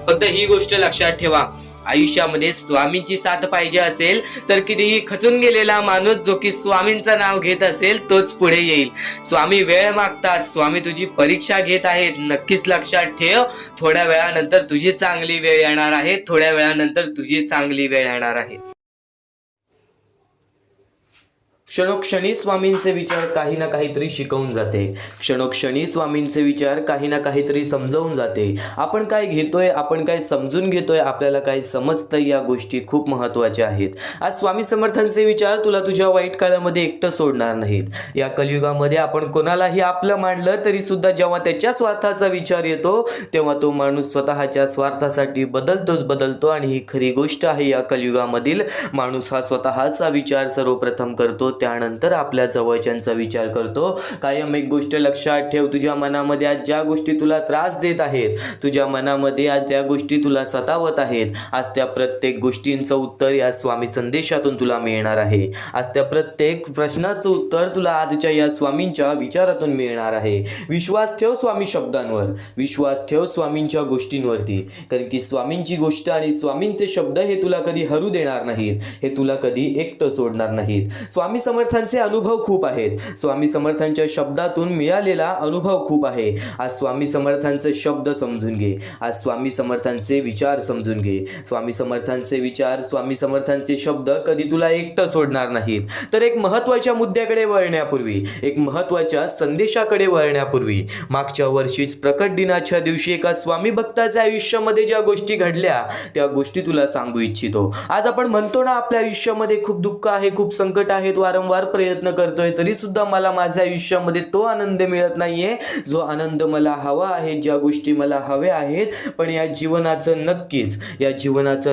फक्त ही गोष्ट लक्षात ठेवा, आयुष्यामध्ये स्वामींची साथ पाहिजे असेल तर कितीही खचून गेलेला माणूस जो की स्वामींचं नाव घेत असेल तोच पुढे येईल. स्वामी वेळ मागतात, स्वामी तुझी परीक्षा घेत आहेत. नक्कीच लक्षात ठेव, थोड्या वेळानंतर तुझी चांगली वेळ येणार आहे, थोड्या वेळानंतर तुझी चांगली वेळ येणार आहे. क्षणोक्षणी स्वामींचे विचार काही ना काहीतरी शिकवून जाते, क्षणोक्षणी स्वामींचे विचार काही ना काहीतरी समजावून जाते. आपण काय घेतोय, आपण काय समजून घेतोय, आपल्याला काय समजतंय, या गोष्टी खूप महत्त्वाच्या आहेत. आज स्वामी समर्थांचे विचार तुला तुझ्या वाईट काळामध्ये एकटं सोडणार नाहीत. या कलियुगामध्ये आपण कोणालाही आपलं मानलं तरी सुद्धा जेव्हा त्याच्या स्वार्थाचा विचार येतो तेव्हा तो माणूस स्वतःच्या स्वार्थासाठी बदलतो आणि ही खरी गोष्ट आहे. या कलियुगामधील माणूस हा स्वतःचा विचार सर्वप्रथम करतो, त्यानंतर आपल्या जवळच्यांचा विचार करतो. कायम एक गोष्ट लक्षात ठेव, तुझ्या मनामध्ये आज ज्या गोष्टी तुला त्रास देत आहेत, तुझ्या मनामध्ये आज ज्या गोष्टी तुला सतावत आहेत, आज त्या प्रत्येक गोष्टींचं उत्तर या स्वामी संदेशातून तुला मिळणार आहे. आज त्या प्रत्येक प्रश्नाचं उत्तर तुला आजच्या या स्वामींच्या विचारातून मिळणार आहे. विश्वास ठेव स्वामी शब्दांवर, विश्वास ठेव स्वामींच्या गोष्टींवरती, कारण की स्वामींची गोष्ट आणि स्वामींचे शब्द हे तुला कधी हरू देणार नाहीत, हे तुला कधी एकटं सोडणार नाहीत. स्वामी समर्थांचे अनुभव खूप आहेत, स्वामी समर्थांच्या शब्दातून मिळालेला अनुभव खूप आहे. आज स्वामी समर्थांचे शब्द समजून घे, आज स्वामी समर्थांचे विचार समजून घे. स्वामी समर्थांचे विचार, स्वामी समर्थांचे शब्द कधी तुला एकटं सोडणार नाहीत. तर एक महत्त्वाच्या मुद्द्याकडे वळण्यापूर्वी, एक महत्त्वाच्या संदेशाकडे वळण्यापूर्वी, मागच्या वर्षीच प्रकट दिनाच्या दिवशी एका स्वामी भक्ताच्या आयुष्यामध्ये ज्या गोष्टी घडल्या त्या गोष्टी तुला सांगू इच्छितो. आज आपण म्हणतो ना, आपल्या आयुष्यामध्ये खूप दुःख आहे, खूप संकट आहेत, वारंवार प्रयत्न करतोय तरी सुद्धा मला माझ्या आयुष्यामध्ये तो आनंद मिळत नाहीये जो आनंद मला हवा आहे, ज्या गोष्टी मला हव्या आहेत. पण या जीवनाचं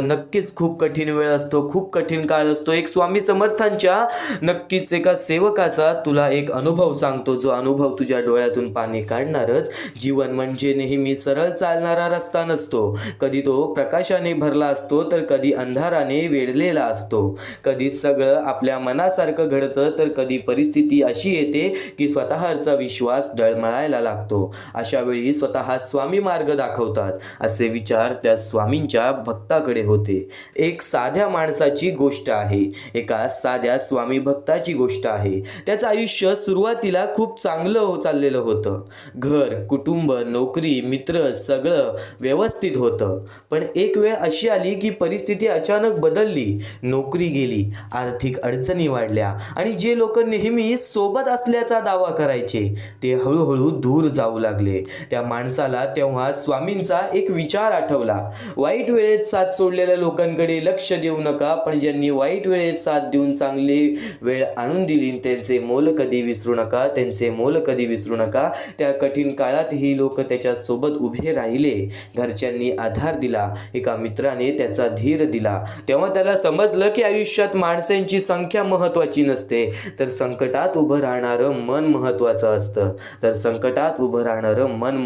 नक्कीच खूप कठीण वेळ असतो, खूप कठीण काळ असतो. एक स्वामी समर्थांच्या नक्कीच एका सेवकाचा तुला एक अनुभव सांगतो, जो अनुभव तुझ्या डोळ्यातून पाणी काढणारच. जीवन म्हणजे नेहमी सरळ चालणारा रस्ता नसतो, कधी तो प्रकाशाने भरला असतो तर कधी अंधाराने वेढलेला असतो. कधी सगळं आपल्या मनासारखं घडतं तर कधी परिस्थिती अशी येते की स्वतःचा विश्वास डळमळायला लागतो. अशा वेळी स्वतः स्वामी मार्ग दाखवतात असे विचार त्या स्वामींच्या भक्ताकडे होते. एक साध्या माणसाची गोष्ट आहे, एका साध्या स्वामी भक्ताची गोष्ट आहे. त्याचं आयुष्य सुरुवातीला खूप चांगलं चाललेलं होतं. घर, कुटुंब, नोकरी, मित्र सगळं व्यवस्थित होतं. पण एक वेळ अशी आली की परिस्थिती अचानक बदलली. नोकरी गेली, आर्थिक अडचणी वाढल्या आणि जे लोक नेहमी सोबत असल्याचा दावा करायचे ते हळूहळू दूर जाऊ लागले. त्या माणसाला तेव्हा स्वामींचा एक विचार आठवला. वाईट वेळेत साथ सोडलेल्या लोकांकडे लक्ष देऊ नका, पण ज्यांनी वाईट वेळेत साथ देऊन चांगली वेळ आणून दिली त्यांचे मोल कधी विसरू नका, त्यांचे मोल कधी विसरू नका. त्या कठीण काळात ही लोक त्याच्या सोबत उभे राहिले. घरच्यांनी आधार दिला, एका मित्राने त्याचा धीर दिला. तेव्हा त्याला समजलं की आयुष्यात माणसांची संख्या महत्त्वाची नसते, तर संकटात उभं राहणारं मन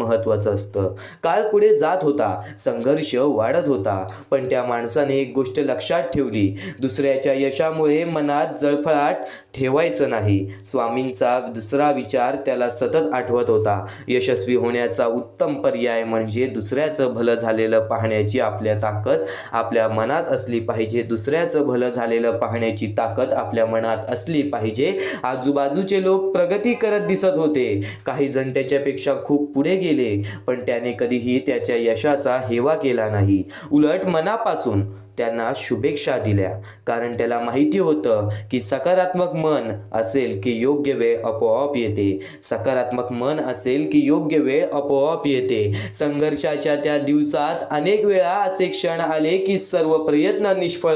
महत्त्वाचं असतं. काळ पुढे जात होता, संघर्ष वाढत होता, पण त्या माणसाने एक गोष्ट लक्षात ठेवली. दुसऱ्याच्या यशामुळे मनात जळफळाट ठेवायचं नाही. स्वामींचा दुसरा विचार त्याला सतत आठवत होता. यशस्वी होण्याचा उत्तम पर्याय म्हणजे दुसऱ्याचं भलं झालेलं पाहण्याची आपल्या मनात असली पाहिजे. दुसऱ्याचं भलं झालेलं पाहण्याची ताकद आपल्या मनात असली पाहिजे. आजूबाजूचे लोक प्रगती करत दिसत होते. काही जण त्याच्यापेक्षा खूप पुढे गेले, पण त्याने कधीही त्याच्या यशाचा हेवा केला नाही. उलट मनापासून त्यांना शुभेच्छा दिल्या, कारण त्याला माहिती होतं की सकारात्मक मन असेल की योग्य वेळ आपोआप येते. संघर्षाच्या त्या दिवसात अनेक वेळा असे क्षण आले की सर्व प्रयत्न निष्फळ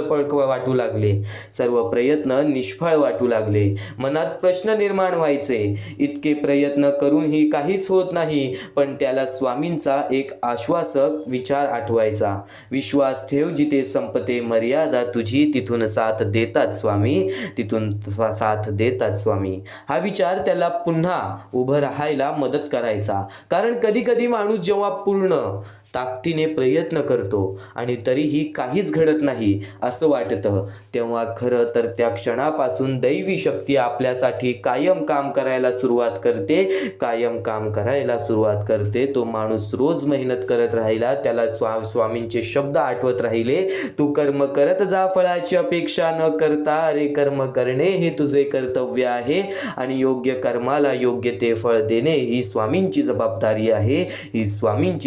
वाटू लागले. मनात प्रश्न निर्माण व्हायचे, इतके प्रयत्न करूनही काहीच होत नाही. पण त्याला स्वामींचा एक आश्वासक विचार आठवायचा. विश्वास ठेव, जिथे संपते मर्यादा तुझी, तिथून साथ देतात स्वामी. हा विचार त्याला पुन्हा उभं राहायला मदत करायचा. कारण कधी कधी माणूस जेव्हा पूर्ण ताकदीने प्रयत्न करतो आणि तरीही काहीच घडत नाही असं वाटतं, तेव्हा खरं तर त्या क्षणापासून दैवी शक्ती आपल्यासाठी कायम काम करायला सुरुवात करते. तो माणूस रोज मेहनत करत राहिला, त्याला स्वामींचे शब्द आठवत राहिले, तू कर्म करत जा फळाची अपेक्षा न करता. अरे कर्म करणे हे तुझे कर्तव्य आहे आणि योग्य कर्माला योग्य ते फळ देणे ही स्वामींची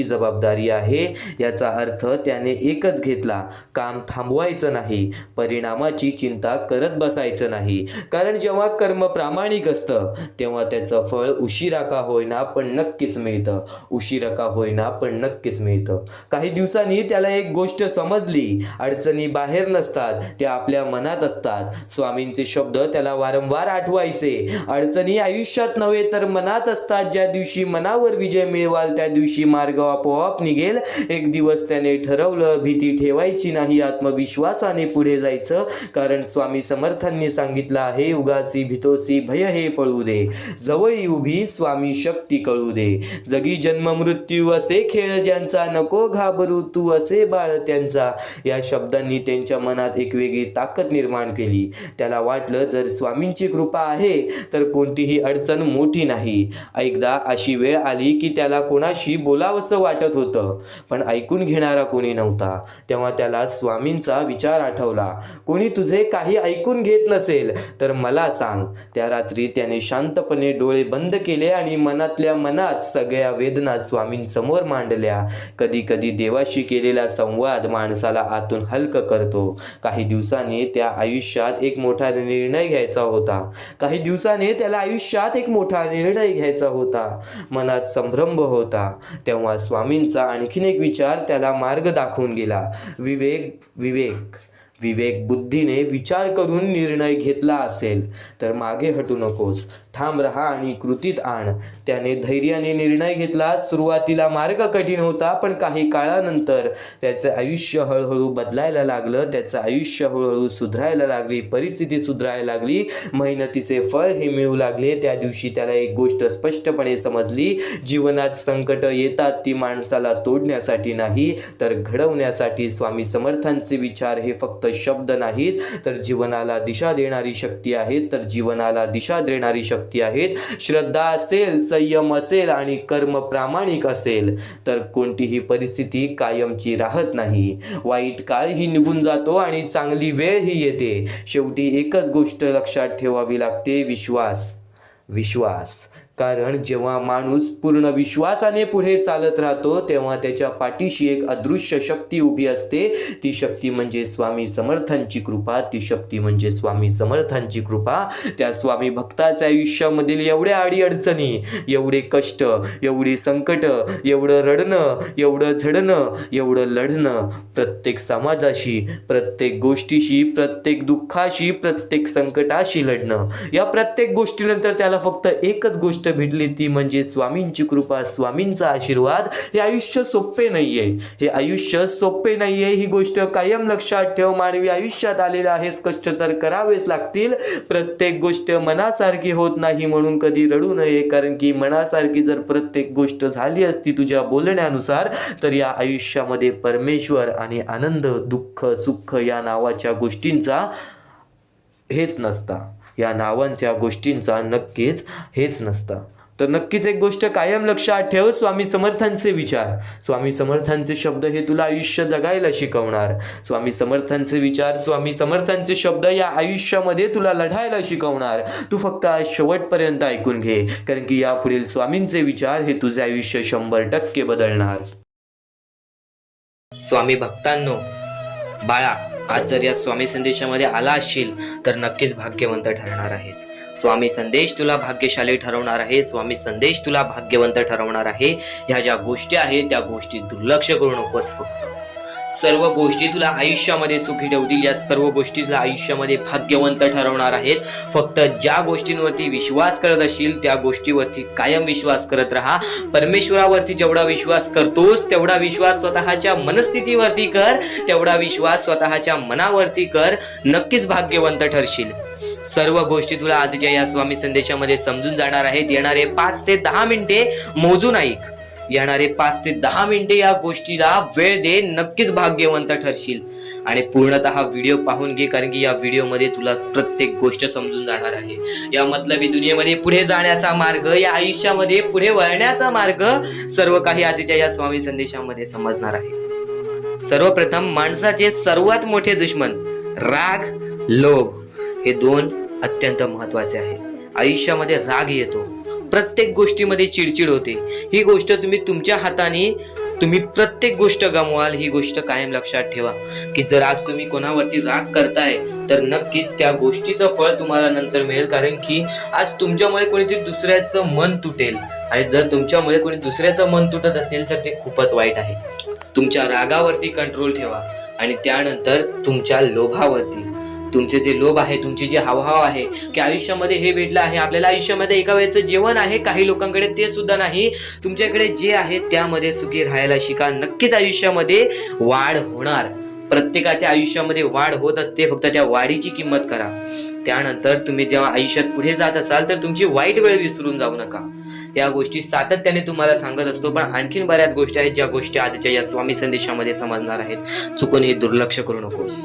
जबाबदारी आहे. याचा अर्थ त्याने एकच घेतला, काम थांबवायचं नाही, परिणामाची चिंता करत बसायचं नाही. कारण जेव्हा कर्म प्रामाणिक असतं तेव्हा त्याचं फळ उशिरा का होईना पण नक्कीच मिळतं. काही दिवसांनी त्याला एक गोष्ट समजली, अडचणी बाहेर नसतात, त्या आपल्या मनात असतात. स्वामींचे शब्द त्याला वारंवार आठवायचे. अडचणी आयुष्यात नव्हे तर मनात असतात. ज्या दिवशी मनावर विजय मिळवाल त्या दिवशी मार्ग आपोआप निघेल. एक दिवस त्याने ठरवलं, भीती ठेवायची नाही, आत्मविश्वासाने पुढे जायचं. कारण स्वामी समर्थांनी सांगितलं आहे, उगाची भीतोसी भय हे पळू दे, जवळी उभी स्वामी शक्ती कळू दे. जगी जन्म मृत्यू असे खेळ ज्यांचा, नको घाबरू तू असे बाळ त्यांचा. या शब्दांनी त्यांच्या मनात एक वेगळी ताकद निर्माण केली. त्याला वाटलं, जर स्वामींची कृपा आहे तर कोणतीही अडचण मोठी नाही. एकदा अशी वेळ आली की त्याला कोणाशी बोलावंसं वाटत होतं, पण ऐकून घेणारा कोणी नव्हता. तेव्हा त्याला स्वामींचा विचार आठवला, कोणी तुझे काही ऐकून घेत नसेल तर मला सांग. त्या रात्री त्याने शांतपणे डोळे बंद केले आणि मनातल्या मनात सगळ्या वेदना स्वामींसमोर मांडल्या. कधी कधी देवाशी केलेला संवाद माणसाला आतून हलकं करतो. काही दिवसांनी त्याला आयुष्यात एक मोठा निर्णय घ्यायचा होता. मनात संभ्रम होता. तेव्हा स्वामींचा आणखीन एक विचार त्याला मार्ग दाखवून गेला. विवेक बुद्धीने विचार करून निर्णय घेतला असेल तर मागे हटू नकोस. ठाम राहा आणि कृतीत आण. त्याने धैर्याने निर्णय घेतला. सुरुवातीला मार्ग कठीण होता, पण काही काळानंतर त्याचं आयुष्य हळूहळू बदलायला लागलं. त्याचं आयुष्य हळूहळू सुधारायला लागली, परिस्थिती सुधारायला लागली, मेहनतीचे फळ हे मिळू लागले. त्या दिवशी त्याला एक गोष्ट स्पष्टपणे समजली, जीवनात संकट येतात ती माणसाला तोडण्यासाठी नाही तर घडवण्यासाठी. स्वामी समर्थांचे विचार हे फक्त शब्द नाहीत, तर जीवनाला दिशा देणारी शक्ती आहेत, तर जीवनाला दिशा देणारी शक्ती आहेत. श्रद्धा असेल, संयम असेल आणि कर्म प्रामाणिक असेल तर कोणतीही परिस्थिती कायमची राहत नाही. वाईट काळही निघून जातो आणि चांगली वेळही येते. शेवटी एकच गोष्ट लक्षात ठेवावी लागते, विश्वास. कारण जेव्हा माणूस पूर्ण विश्वासाने पुढे चालत राहतो तेव्हा त्याच्या पाठीशी एक अदृश्य शक्ती उभी असते. ती शक्ती म्हणजे स्वामी समर्थांची कृपा. ती शक्ती म्हणजे स्वामी समर्थांची कृपा. त्या स्वामी भक्ताच्या आयुष्यामधील एवढ्या अडीअडचणी, एवढे कष्ट, एवढी संकट, एवढं रडणं, एवढं झडणं, एवढं लढणं, प्रत्येक समाजाशी, प्रत्येक गोष्टीशी, प्रत्येक दुःखाशी, प्रत्येक संकटाशी लढणं, या प्रत्येक गोष्टीनंतर त्याला फक्त एकच गोष्ट भेटली, ती म्हणजे स्वामींची कृपा, स्वामींचा आशीर्वाद. हे आयुष्य सोपे नाहीये, हे आयुष्य सोपे नाहीये. ही गोष्ट कायम लक्षात ठेव. मानवी आयुष्यात आलेला आहेस, कष्ट तर करावेच लागतील. प्रत्येक गोष्ट मनासारखी होत नाही म्हणून कधी रडू नये, कारण की मनासारखी जर प्रत्येक गोष्ट झाली असती तुझ्या बोलण्यानुसार तर या आयुष्यामध्ये परमेश्वर आणि आनंद, दुःख, सुख या नावाच्या गोष्टींचा हेच नसता. या नावांच्या गोष्टींचा नक्कीच हेच नसतं. तर नक्कीच एक गोष्ट कायम लक्षात ठेव, स्वामी समर्थांचे विचार, स्वामी समर्थांचे शब्द हे तुला आयुष्य जगायला शिकवणार. स्वामी समर्थांचे विचार, स्वामी समर्थांचे शब्द या आयुष्यामध्ये तुला लढायला शिकवणार. तू फक्त आज शेवटपर्यंत ऐकून घे, कारण की यापुढील स्वामींचे विचार हे तुझे आयुष्य 100% बदलणार. स्वामी भक्तांनो, बाळा, आज जर या स्वामी संदेशामध्ये आला असशील तर नक्कीच भाग्यवंत ठरणार आहेस. स्वामी संदेश तुला भाग्यशाली ठरवणार आहे. स्वामी संदेश तुला भाग्यवंत ठरवणार आहे. ह्या ज्या गोष्टी आहेत त्या गोष्टी दुर्लक्ष करू नकोस. फक्त सर्व गोष्टी तुला आयुष्यामध्ये सुखी ठेवतील. या सर्व गोष्टी तुला आयुष्यामध्ये भाग्यवंत ठरवणार आहेत. फक्त ज्या गोष्टींवरती विश्वास करत असशील त्या गोष्टीवरती कायम विश्वास करत राहा. परमेश्वरावरती जेवढा विश्वास करतोस तेवढा विश्वास स्वतःच्या मनस्थितीवरती कर, तेवढा विश्वास स्वतःच्या मनावरती कर. नक्कीच भाग्यवंत ठरशील. सर्व गोष्टी तुला आजच्या या स्वामी संदेशामध्ये समजून जाणार आहेत. येणारे 5 ते 10 मिनिटे मोजून ऐक. येणारे 5 ते 10 मिनिटे या गोष्टीला वेळ दे. नक्कीच भाग्यवंत ठरशील. आणि पूर्णतः व्हिडिओ पाहून घे, कारण की या व्हिडिओमध्ये तुला प्रत्येक गोष्ट समजून जाणार आहे. या मतलबी दुनियेमध्ये पुढे जाण्याचा मार्ग, या आयुष्यामध्ये पुढे वळण्याचा मार्ग, सर्व काही आजच्या या स्वामी संदेशामध्ये समजणार आहे. सर्वप्रथम माणसाचे सर्वात मोठे दुश्मन राग, लोभ हे 2 अत्यंत महत्वाचे आहेत. आयुष्यामध्ये राग येतो, प्रत्येक गोष्टीमध्ये चिडचिड होते. ही गोष्ट तुम्ही तुमच्या हाताने तुम्ही प्रत्येक गोष्ट गमवाल. ही गोष्ट कायम लक्षात ठेवा की जर आज तुम्ही कोणावरती राग करताय तर नक्कीच त्या गोष्टीचं फळ तुम्हाला नंतर मिळेल. कारण की आज तुमच्यामुळे कोणीतरी दुसऱ्याचं मन तुटेल, आणि जर तुमच्यामुळे कोणी दुसऱ्याचं मन तुटत असेल तर ते खूपच वाईट आहे. तुमच्या रागावरती कंट्रोल ठेवा आणि त्यानंतर तुमच्या लोभावरती. तुमचे जे लोभ आहे, तुमची जे हावभाव आहे की आयुष्यामध्ये हे भेटलं आहे आपल्याला, आयुष्यामध्ये एका वेळेचं जेवण आहे, काही लोकांकडे ते सुद्धा नाही. तुमच्याकडे जे आहे त्यामध्ये सुखी राहायला शिका. नक्कीच आयुष्यामध्ये वाढ होणार. प्रत्येकाच्या आयुष्यामध्ये वाढ होत असते, फक्त त्या वाढीची किंमत करा. त्यानंतर तुम्ही जेव्हा आयुष्यात पुढे जात असाल तर तुमची वाईट वेळ विसरून जाऊ नका. या गोष्टी सातत्याने तुम्हाला सांगत असतो, पण आणखीन बऱ्याच गोष्टी आहेत ज्या गोष्टी आजच्या या स्वामी संदेशामध्ये समजणार आहेत. चुकून हे दुर्लक्ष करू नकोस.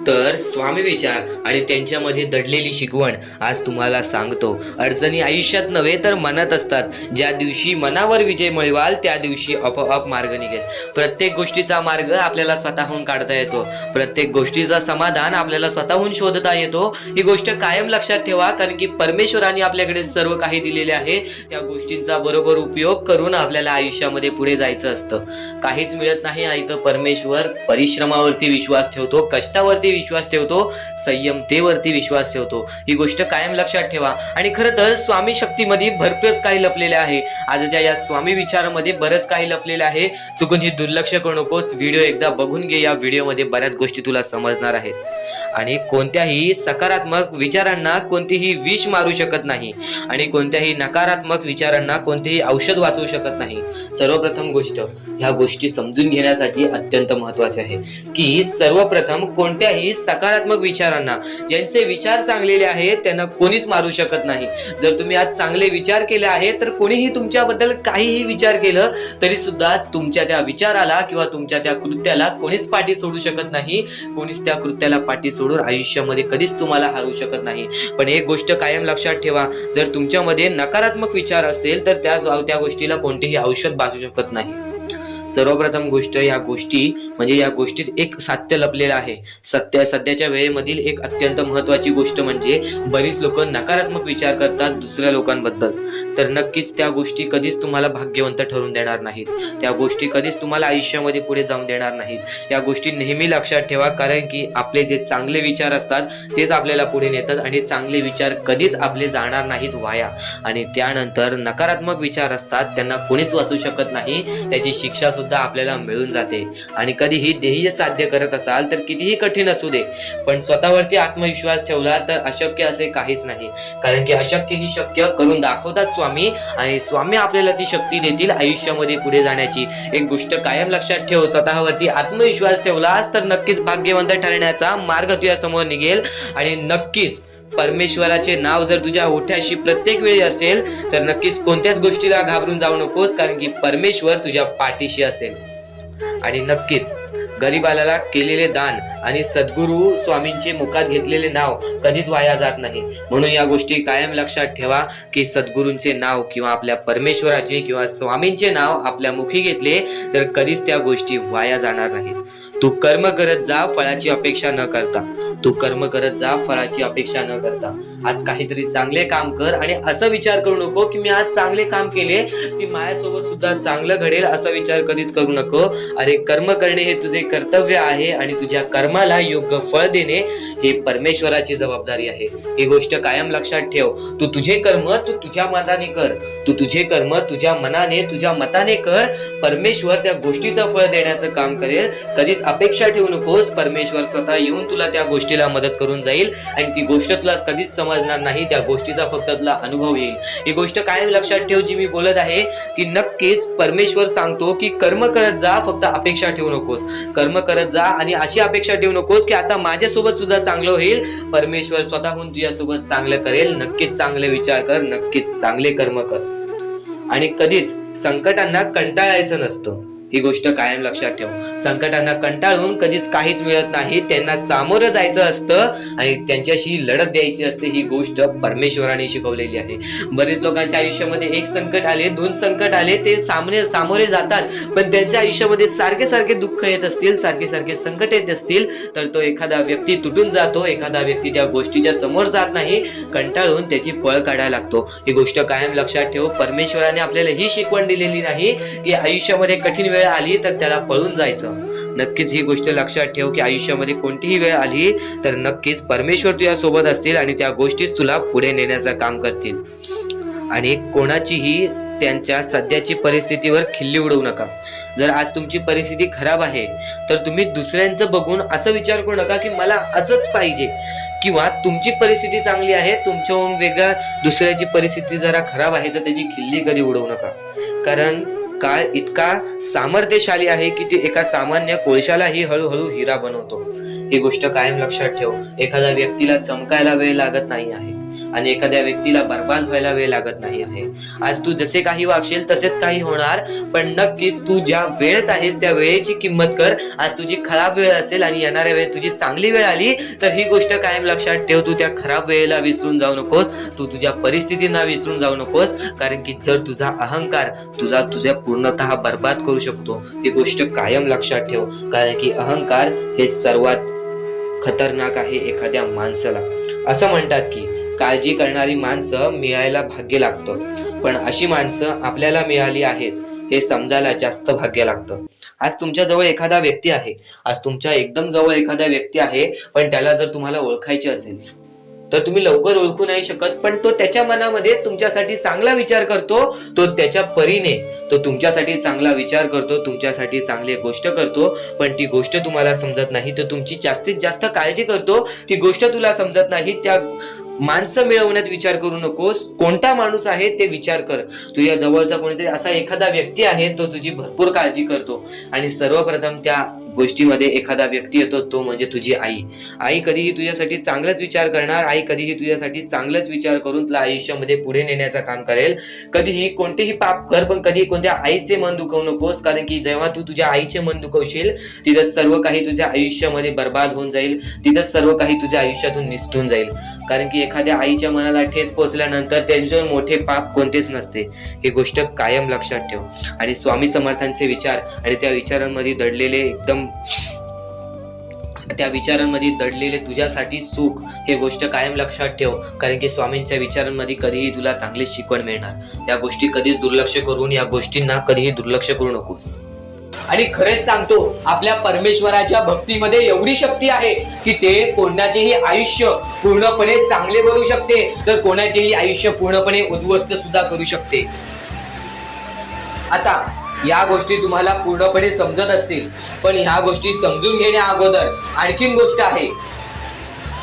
तर स्वामी विचार आणि त्यांच्यामध्ये दडलेली शिकवण आज तुम्हाला सांगतो. अडचणी आयुष्यात नव्हे तर मनात असतात. ज्या दिवशी मनावर विजय मिळवाल त्या दिवशी आपोआप मार्ग निघेल. प्रत्येक गोष्टीचा मार्ग आपल्याला स्वतःहून काढता येतो. प्रत्येक गोष्टीचा समाधान आपल्याला स्वतःहून शोधता येतो. ही गोष्ट कायम लक्षात ठेवा, कारण की परमेश्वराने आपल्याकडे सर्व काही दिलेले आहे. त्या गोष्टींचा बरोबर उपयोग करून आपल्याला आयुष्यामध्ये पुढे जायचं असतं. काहीच मिळत नाही इथं परमेश्वर परिश्रमावरती विश्वास ठेवतो, कष्टावरती कशावरती विश्वास ठेवतो? संयमतेवरती विश्वास ठेवतो. ही गोष्ट कायम लक्षात ठेवा. आणि खरं तर स्वामी शक्तीमध्ये भरपूरच काही लपलेले आहे. आजच्या या स्वामी विचारामध्ये बरंच काही लपलेलं आहे. चुकून ही दुर्लक्ष करू नकोस. व्हिडिओ एकदा बघून घे. या व्हिडिओमध्ये बऱ्याच गोष्टी तुला समजणार आहेत. आणि कोणत्याही सकारात्मक विचारांना कोणतीही विष मारू शकत नाही आणि कोणत्याही नकारात्मक विचारांना कोणतेही औषध वाचवू शकत नाही. सर्वप्रथम गोष्ट, ह्या गोष्टी समजून घेण्यासाठी अत्यंत महत्वाचे आहे की सर्वप्रथम कोणत्याही सकारात्मक विचारांना, ज्यांचे विचार चांगलेले आहेत त्यांना कोणीच मारू शकत नाही. जर तुम्ही आज चांगले विचार केले आहेत तर कोणीही तुमच्याबद्दल काहीही विचार केलं तरी सुद्धा तुमच्या त्या विचाराला किंवा तुमच्या त्या कृत्याला कोणीच पाठी सोडू शकत नाही. कोणीच त्या कृत्याला पाठी सोडून आयुष्यामध्ये कधीच तुम्हाला हरवू शकत नाही. पण एक गोष्ट कायम लक्षात ठेवा, जर तुमच्यामध्ये नकारात्मक विचार असेल तर त्या गोष्टीला कोणतेही औषध वाचू शकत नाही. सर्वप्रथम गोष्ट, या गोष्टीत एक सत्य लपलेलं आहे. सध्याच्या वेळेमधील एक अत्यंत महत्वाची गोष्ट म्हणजे बरीच लोक नकारात्मक विचार करतात दुसऱ्या लोकांबद्दल. तर नक्कीच त्या गोष्टी कधीच तुम्हाला भाग्यवंत ठरून देणार नाहीत. त्या गोष्टी कधीच तुम्हाला आयुष्यामध्ये पुढे जाऊन देणार नाहीत. या गोष्टी नेहमी लक्षात ठेवा, कारण की आपले जे चांगले विचार असतात तेच आपल्याला पुढे नेतात आणि चांगले विचार कधीच आपले जाणार नाहीत वाया. आणि त्यानंतर नकारात्मक विचार असतात त्यांना कोणीच वाचू शकत नाही. त्याची शिक्षा सुद्धा आपल्याला मिळून जाते. आणि कधीही ध्येय साध्य करत असाल तर कितीही कठीण असू दे, पण स्वतःवरती आत्मविश्वास ठेवला तर अशक्य असे काहीच नाही. कारण की अशक्य ही शक्य करून दाखवतात स्वामी, आणि स्वामी आपल्याला ती शक्ती देतील आयुष्यामध्ये पुढे जाण्याची. एक गोष्ट कायम लक्षात ठेव, स्वतःवरती आत्मविश्वास ठेवलास तर नक्कीच भाग्यवंत ठरण्याचा मार्ग तुझ्या समोर निघेल. आणि नक्कीच परमेश्वराचे नाव जर तुझ्या ओठ्याशी प्रत्येक वेळी असेल तर नक्कीच कोणत्याच गोष्टीला घाबरून जाऊ नकोस, कारण की परमेश्वर तुझ्या पाठीशी असेल. आणि नक्कीच गरीबाला केलेले दान आणि सद्गुरू स्वामींचे मुखात घेतलेले नाव कधीच वाया जात नाही. म्हणून या गोष्टी कायम लक्षात ठेवा की सद्गुरूंचे नाव किंवा आपल्या परमेश्वराचे किंवा स्वामींचे नाव आपल्या मुखी घेतले तर कधीच त्या गोष्टी वाया जाणार नाहीत. तू कर्म करत जा फळाची अपेक्षा न करता. तू कर्म करत जा फळाची अपेक्षा न करता. आज काहीतरी चांगले काम कर आणि असा विचार करू नको की मी आज चांगले काम केले ती माझ्यासोबत सुद्धा चांगलं घडेल, असा विचार कधीच करू नको. अरे कर्म करणे हे तुझे कर्तव्य आहे आणि तुझ्या कर्माला योग्य फळ देणे हे परमेश्वराची जबाबदारी आहे. ही गोष्ट कायम लक्षात ठेव. तू तुझे कर्म तू तुझ्या मताने कर. तू तुझे कर्म तुझ्या मनाने तुझ्या मताने कर. परमेश्वर त्या गोष्टीचं फळ देण्याचं काम करेल. कधीच अपेक्षा ठेवू नकोस. परमेश्वर स्वतः येऊन तुला त्या गोष्टीला मदत करून जाईल आणि ती गोष्ट तुला कधीच समजणार नाही. त्या गोष्टीचा फक्त तुला अनुभव येईल. ही गोष्ट कायम लक्षात ठेव जी मी बोलत आहे की नक्कीच परमेश्वर सांगतो की कर्म करत जा, फक्त अपेक्षा ठेवू नकोस. कर्म करत जा आणि अशी अपेक्षा ठेवू नकोस की आता माझ्यासोबत सुद्धा चांगलं होईल. परमेश्वर स्वतःहून तुझ्यासोबत चांगलं करेल. नक्कीच चांगले विचार कर, नक्कीच चांगले कर्म कर. आणि कधीच संकटांना कंटाळायचं नसतं. ही गोष्ट कायम लक्षात ठेव. संकटांना कंटाळून कधीच काहीच मिळत नाही. त्यांना सामोरं जायचं असतं आणि त्यांच्याशी लढत द्यायची असते. ही गोष्ट परमेश्वराने शिकवलेली आहे. बरेच लोकांच्या आयुष्यामध्ये एक संकट आले, दोन संकट आले, ते सामोरे जातात, पण त्यांच्या आयुष्यामध्ये सारखे दुःख येत असतील, सारखे संकट येत असतील तर तो एखादा व्यक्ती तुटून जातो. एखादा व्यक्ती त्या गोष्टीच्या समोर जात नाही, कंटाळून त्याची पळ काढायला लागतो. ही गोष्ट कायम लक्षात ठेव. परमेश्वराने आपल्याला ही शिकवण दिलेली नाही की आयुष्यामध्ये कठीण वेळ आली तर त्याला पळून जायचं. नक्कीच ही गोष्ट लक्षात ठेव की आयुष्यामध्ये कोणतीही वेळ आली तर नक्कीच परमेश्वर तुझ्या सोबत असतील आणि त्या गोष्टीच तुला पुढे नेण्याचं काम करतील. आणि कोणाचीही त्यांच्या सध्याची परिस्थितीवर खिल्ली उडवू नका. जर आज तुमची परिस्थिती खराब आहे तर तुम्ही दुसऱ्यांचं बघून असं विचार करू नका की मला असंच पाहिजे, किंवा तुमची परिस्थिती चांगली आहे, तुमच्याहून वेगळ्या दुसऱ्याची परिस्थिती जरा खराब आहे तर त्याची खिल्ली कधी उडवू नका. कारण काळ इतका सामर्थ्यशाली आहे की ते एका सामान्य कोळशालाही हळूहळू हिरा बनवतो. ही गोष्ट कायम लक्षात ठेव. एखाद्या व्यक्तीला चमकायला वेळ लागत नाही आहे आणि एखाद्या व्यक्तीला बर्बाद व्हायला वेळ लागत नाही आहे. आज तू जसे काही वागशील तसेच काही होणार, पण नक्कीच तू ज्या वेळेत आहेस त्या वेळेची किंमत कर. आज तुझी खराब वेळ असेल आणि येणाऱ्या वेळेत तुझी चांगली वेळ आली तर ही गोष्ट कायम लक्षात ठेव. तू त्या खराब वेळेला विसरून जाऊ नकोस. तू तुझ्या परिस्थितींना विसरून जाऊ नकोस. कारण की जर तुझा अहंकार तुझ्या पूर्णतः बर्बाद करू शकतो. ही गोष्ट कायम लक्षात ठेव. कारण की अहंकार हे सर्वात खतरनाक आहे एखाद्या माणसाला. असं म्हणतात की काळजी करणारी माणसं मिळायला भाग्य लागतं, पण अशी माणसं आपल्याला मिळाली आहेत हे समजायला जास्त भाग्य लागतं. आज तुमच्या जवळ एखादा व्यक्ती आहे, आज तुमच्या एकदम जवळ एखादा व्यक्ती आहे, पण त्याला जर तुम्हाला ओळखायचे असेल तर तुम्ही लवकर ओळखू नाही शकत, पण तो त्याच्या मनामध्ये तुमच्यासाठी चांगला विचार करतो, तो त्याच्या परीने तो तुमच्यासाठी चांगला विचार करतो, तुमच्यासाठी चांगली गोष्ट करतो, पण ती गोष्ट तुम्हाला समजत नाही, तर तुमची जास्तीत जास्त काळजी करतो, ती गोष्ट तुला समजत नाही, त्या माणसं मिळवण्यात विचार करू नकोस, कोणता माणूस आहे ते विचार कर. तुझ्या जवळचा कोणीतरी असा एखादा व्यक्ती आहे, तो तुझी भरपूर काळजी करतो, आणि सर्वप्रथम त्या गोष्टीमध्ये एखादा व्यक्ती येतो, तो म्हणजे तुझी आई. आई कधीही तुझ्यासाठी चांगलाच विचार करणार, आई कधीही तुझ्यासाठी चांगलाच विचार करून तुला आयुष्यामध्ये पुढे नेण्याचं काम करेल. कधीही कोणतेही पाप कर, पण कधी कोणत्या आईचे मन दुखवू नकोस, कारण की जेव्हा तू तुझ्या आईचे मन दुखवशील, तिथं सर्व काही तुझ्या आयुष्यामध्ये बर्बाद होऊन जाईल, तिथं सर्व काही तुझ्या आयुष्यातून निसटून जाईल. कारण की एखाद्या आईच्या मनाला ठेच पोहोचल्यानंतर त्यांच्यावर मोठे पाप कोणतेच नसते, ही गोष्ट कायम लक्षात ठेव. आणि स्वामी समर्थांचे विचार आणि त्या विचारांमध्ये दडलेले तुझ्यासाठी सुख, हे गोष्ट कायम लक्षात ठेव. कारण की स्वामींच्या विचारांमध्ये कधीही तुला चांगली शिकवण मिळणार. या गोष्टी कधीच दुर्लक्ष करून, या गोष्टींना कधीही दुर्लक्ष करू नकोस. आणि खरेच सांगतो, आपल्या परमेश्वराच्या भक्तीमध्ये एवढी शक्ती आहे की ते कोणाचेही आयुष्य पूर्णपणे चांगले बनवू शकते, तर कोणाचेही आयुष्य पूर्णपणे उद्ध्वस्त सुद्धा करू शकते. आता या गोष्टी तुम्हाला पूर्णपणे समजत असतील, पण ह्या गोष्टी समजून घेण्या अगोदर आणखीन गोष्ट आहे.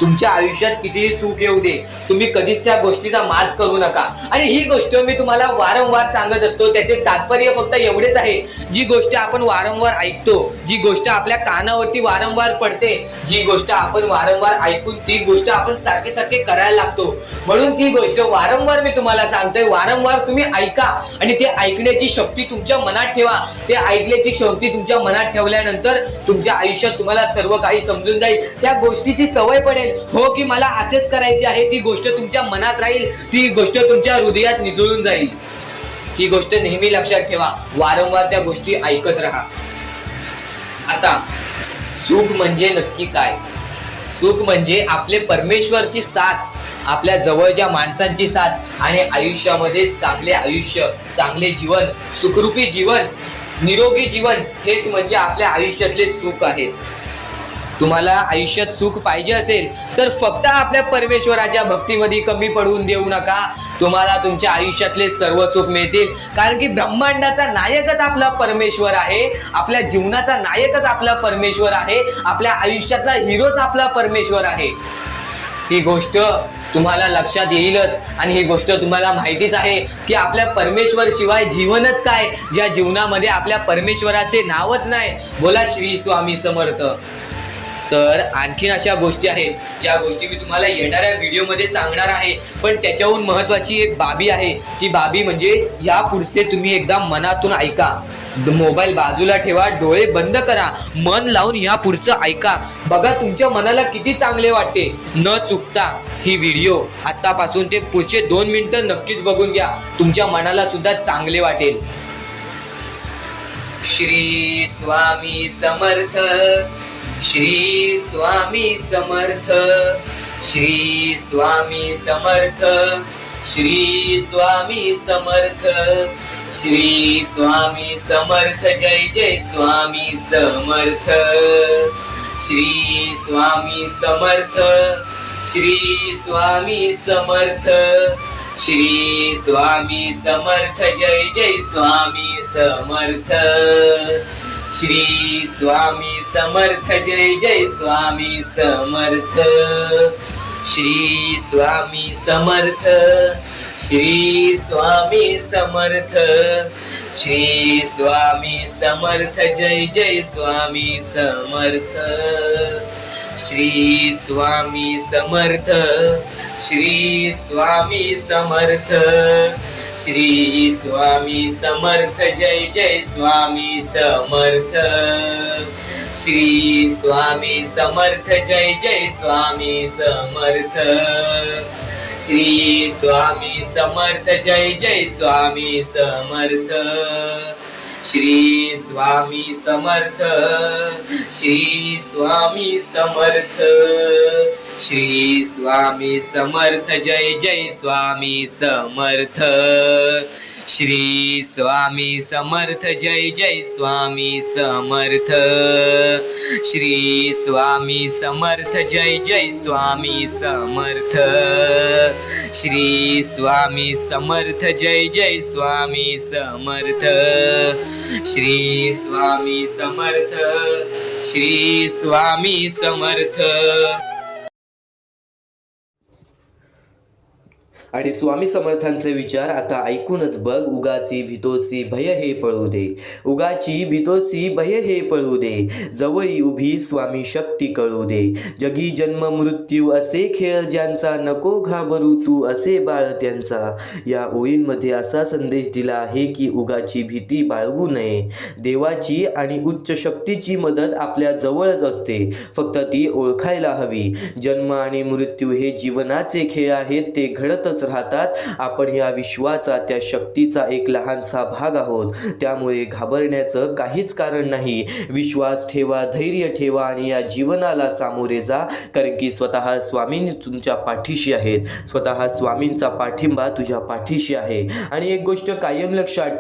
तुमच्या आयुष्यात कितीही सुख येऊ दे, तुम्ही कधीच त्या गोष्टीचा माज करू नका. आणि ही गोष्ट मी तुम्हाला वारंवार सांगत असतो, त्याचे तात्पर्य फक्त एवढेच आहे, जी गोष्ट आपण वारंवार ऐकतो, जी गोष्ट आपल्या कानावरती वारंवार पडते, जी गोष्ट आपण वारंवार ऐकून ती गोष्ट आपण सारखे सारखे करायला लागतो, म्हणून ती गोष्ट वारंवार मी तुम्हाला सांगतोय. वारंवार तुम्ही ऐका आणि ते ऐकण्याची शक्ती तुमच्या मनात ठेवा. ते ऐकण्याची शक्ती तुमच्या मनात ठेवल्यानंतर तुमच्या आयुष्यात तुम्हाला सर्व काही समजून जाईल. त्या गोष्टीची सवय पडेल, हो की मला असेच करायचे आहे, ती गोष्ट तुमच्या मनात राहील, ती गोष्ट तुमच्या हृदयात निजळून जाईल. ही गोष्ट नेहमी लक्षात ठेवा, वारंवार त्या गोष्टी ऐकत राहा. आता सुख म्हणजे नक्की काय? सुख म्हणजे आपले परमेश्वरची साथ, आपल्या जवळच्या माणसांची साथ, आणि आयुष्यामध्ये चांगले आयुष्य, चांगले जीवन, सुखरूपी जीवन, निरोगी जीवन, हेच म्हणजे आपल्या आयुष्यातले सुख आहे. तुम्हाला आयुष्यात सुख पाहिजे असेल तर फक्त आपल्या परमेश्वराच्या भक्तीमध्ये कमी पडून देऊ नका. तुम्हाला तुमच्या आयुष्यातले सर्व सुख मिळतील, कारण की ब्रह्मांडाचा नायकच आपला परमेश्वर आहे, आपल्या जीवनाचा नायकच आपला परमेश्वर आहे, आपल्या आयुष्यातला हिरोच आपला परमेश्वर आहे. ही गोष्ट तुम्हाला लक्षात येईलच, आणि ही गोष्ट तुम्हाला माहितीच आहे की आपल्या परमेश्वर शिवाय जीवनच काय, ज्या जीवनामध्ये आपल्या परमेश्वराचे नावच नाही. बोला श्री स्वामी समर्थ. तर आणखीन अशा गोष्टी आहेत, ज्या गोष्टी मी तुम्हाला येणाऱ्या व्हिडिओमध्ये सांगणार आहे, पण त्याच्याहून महत्वाची एक बाबी आहे. ती बाबी म्हणजे या पुढचे तुम्ही एकदा मनातून ऐका. मोबाईल बाजूला ठेवा, डोळे बंद करा, मन लावून या पुढचं ऐका. बघा तुमच्या मनाला किती चांगले वाटते. न चुकता ही व्हिडिओ आतापासून ते पुढचे 2 मिनिटं नक्कीच बघून घ्या, तुमच्या मनाला सुद्धा चांगले वाटेल. श्री स्वामी समर्थ, श्री स्वामी समर्थ, श्री स्वामी समर्थ, श्री स्वामी समर्थ, श्री स्वामी समर्थ. जय जय स्वामी समर्थ. श्री स्वामी समर्थ, श्री स्वामी समर्थ, श्री स्वामी समर्थ. जय जय स्वामी समर्थ. श्री स्वामी समर्थ. जय जय स्वामी समर्थ. श्री स्वामी समर्थ. श्री स्वामी समर्थ. श्री स्वामी समर्थ. जय जय स्वामी समर्थ. श्री स्वामी समर्थ. श्री स्वामी समर्थ. श्री स्वामी समर्थ. जय जय स्वामी समर्थ. श्री स्वामी समर्थ. जय जय स्वामी समर्थ. श्री स्वामी समर्थ. जय जय स्वामी समर्थ. श्री स्वामी समर्थ. श्री स्वामी समर्थ. श्री स्वामी समर्थ जय जय स्वामी समर्थ श्री स्वामी समर्थ जय जय स्वामी समर्थ श्री स्वामी समर्थ जय जय स्वामी समर्थ श्री स्वामी समर्थ जय जय स्वामी समर्थ श्री स्वामी समर्थ श्री स्वामी समर्थ. आणि स्वामी समर्थांचे विचार आता ऐकूनच बघ. उगाची भीतोसी भय हे पळू दे, उगाची भीतोसी भय हे पळू दे, जवळी उभी स्वामी शक्ती कळू दे. जगी जन्म मृत्यू असे खेळ ज्यांचा, नको घाबरू तू असे बाळ त्यांचा. या ओळींमध्ये असा संदेश दिला आहे की उगाची भीती बाळगू नये. देवाची आणि उच्च शक्तीची मदत आपल्या जवळच असते, फक्त ती ओळखायला हवी. जन्म आणि मृत्यू हे जीवनाचे खेळ आहेत, ते घडतच राहतात. आपण या विश्वाचा, त्या शक्तीचा एक लहानसा भाग आहोत, त्यामुळे घाबरण्याचं काहीच कारण नाही. विश्वास ठेवा, धैर्य ठेवा आणि या जीवनाला सामोरे जा, कारण की स्वतः स्वामी तुमच्या पाठीशी आहेत. स्वतः स्वामींचा पाठिंबा तुझ्या पाठीशी आहे. आणि एक गोष्ट कायम लक्षात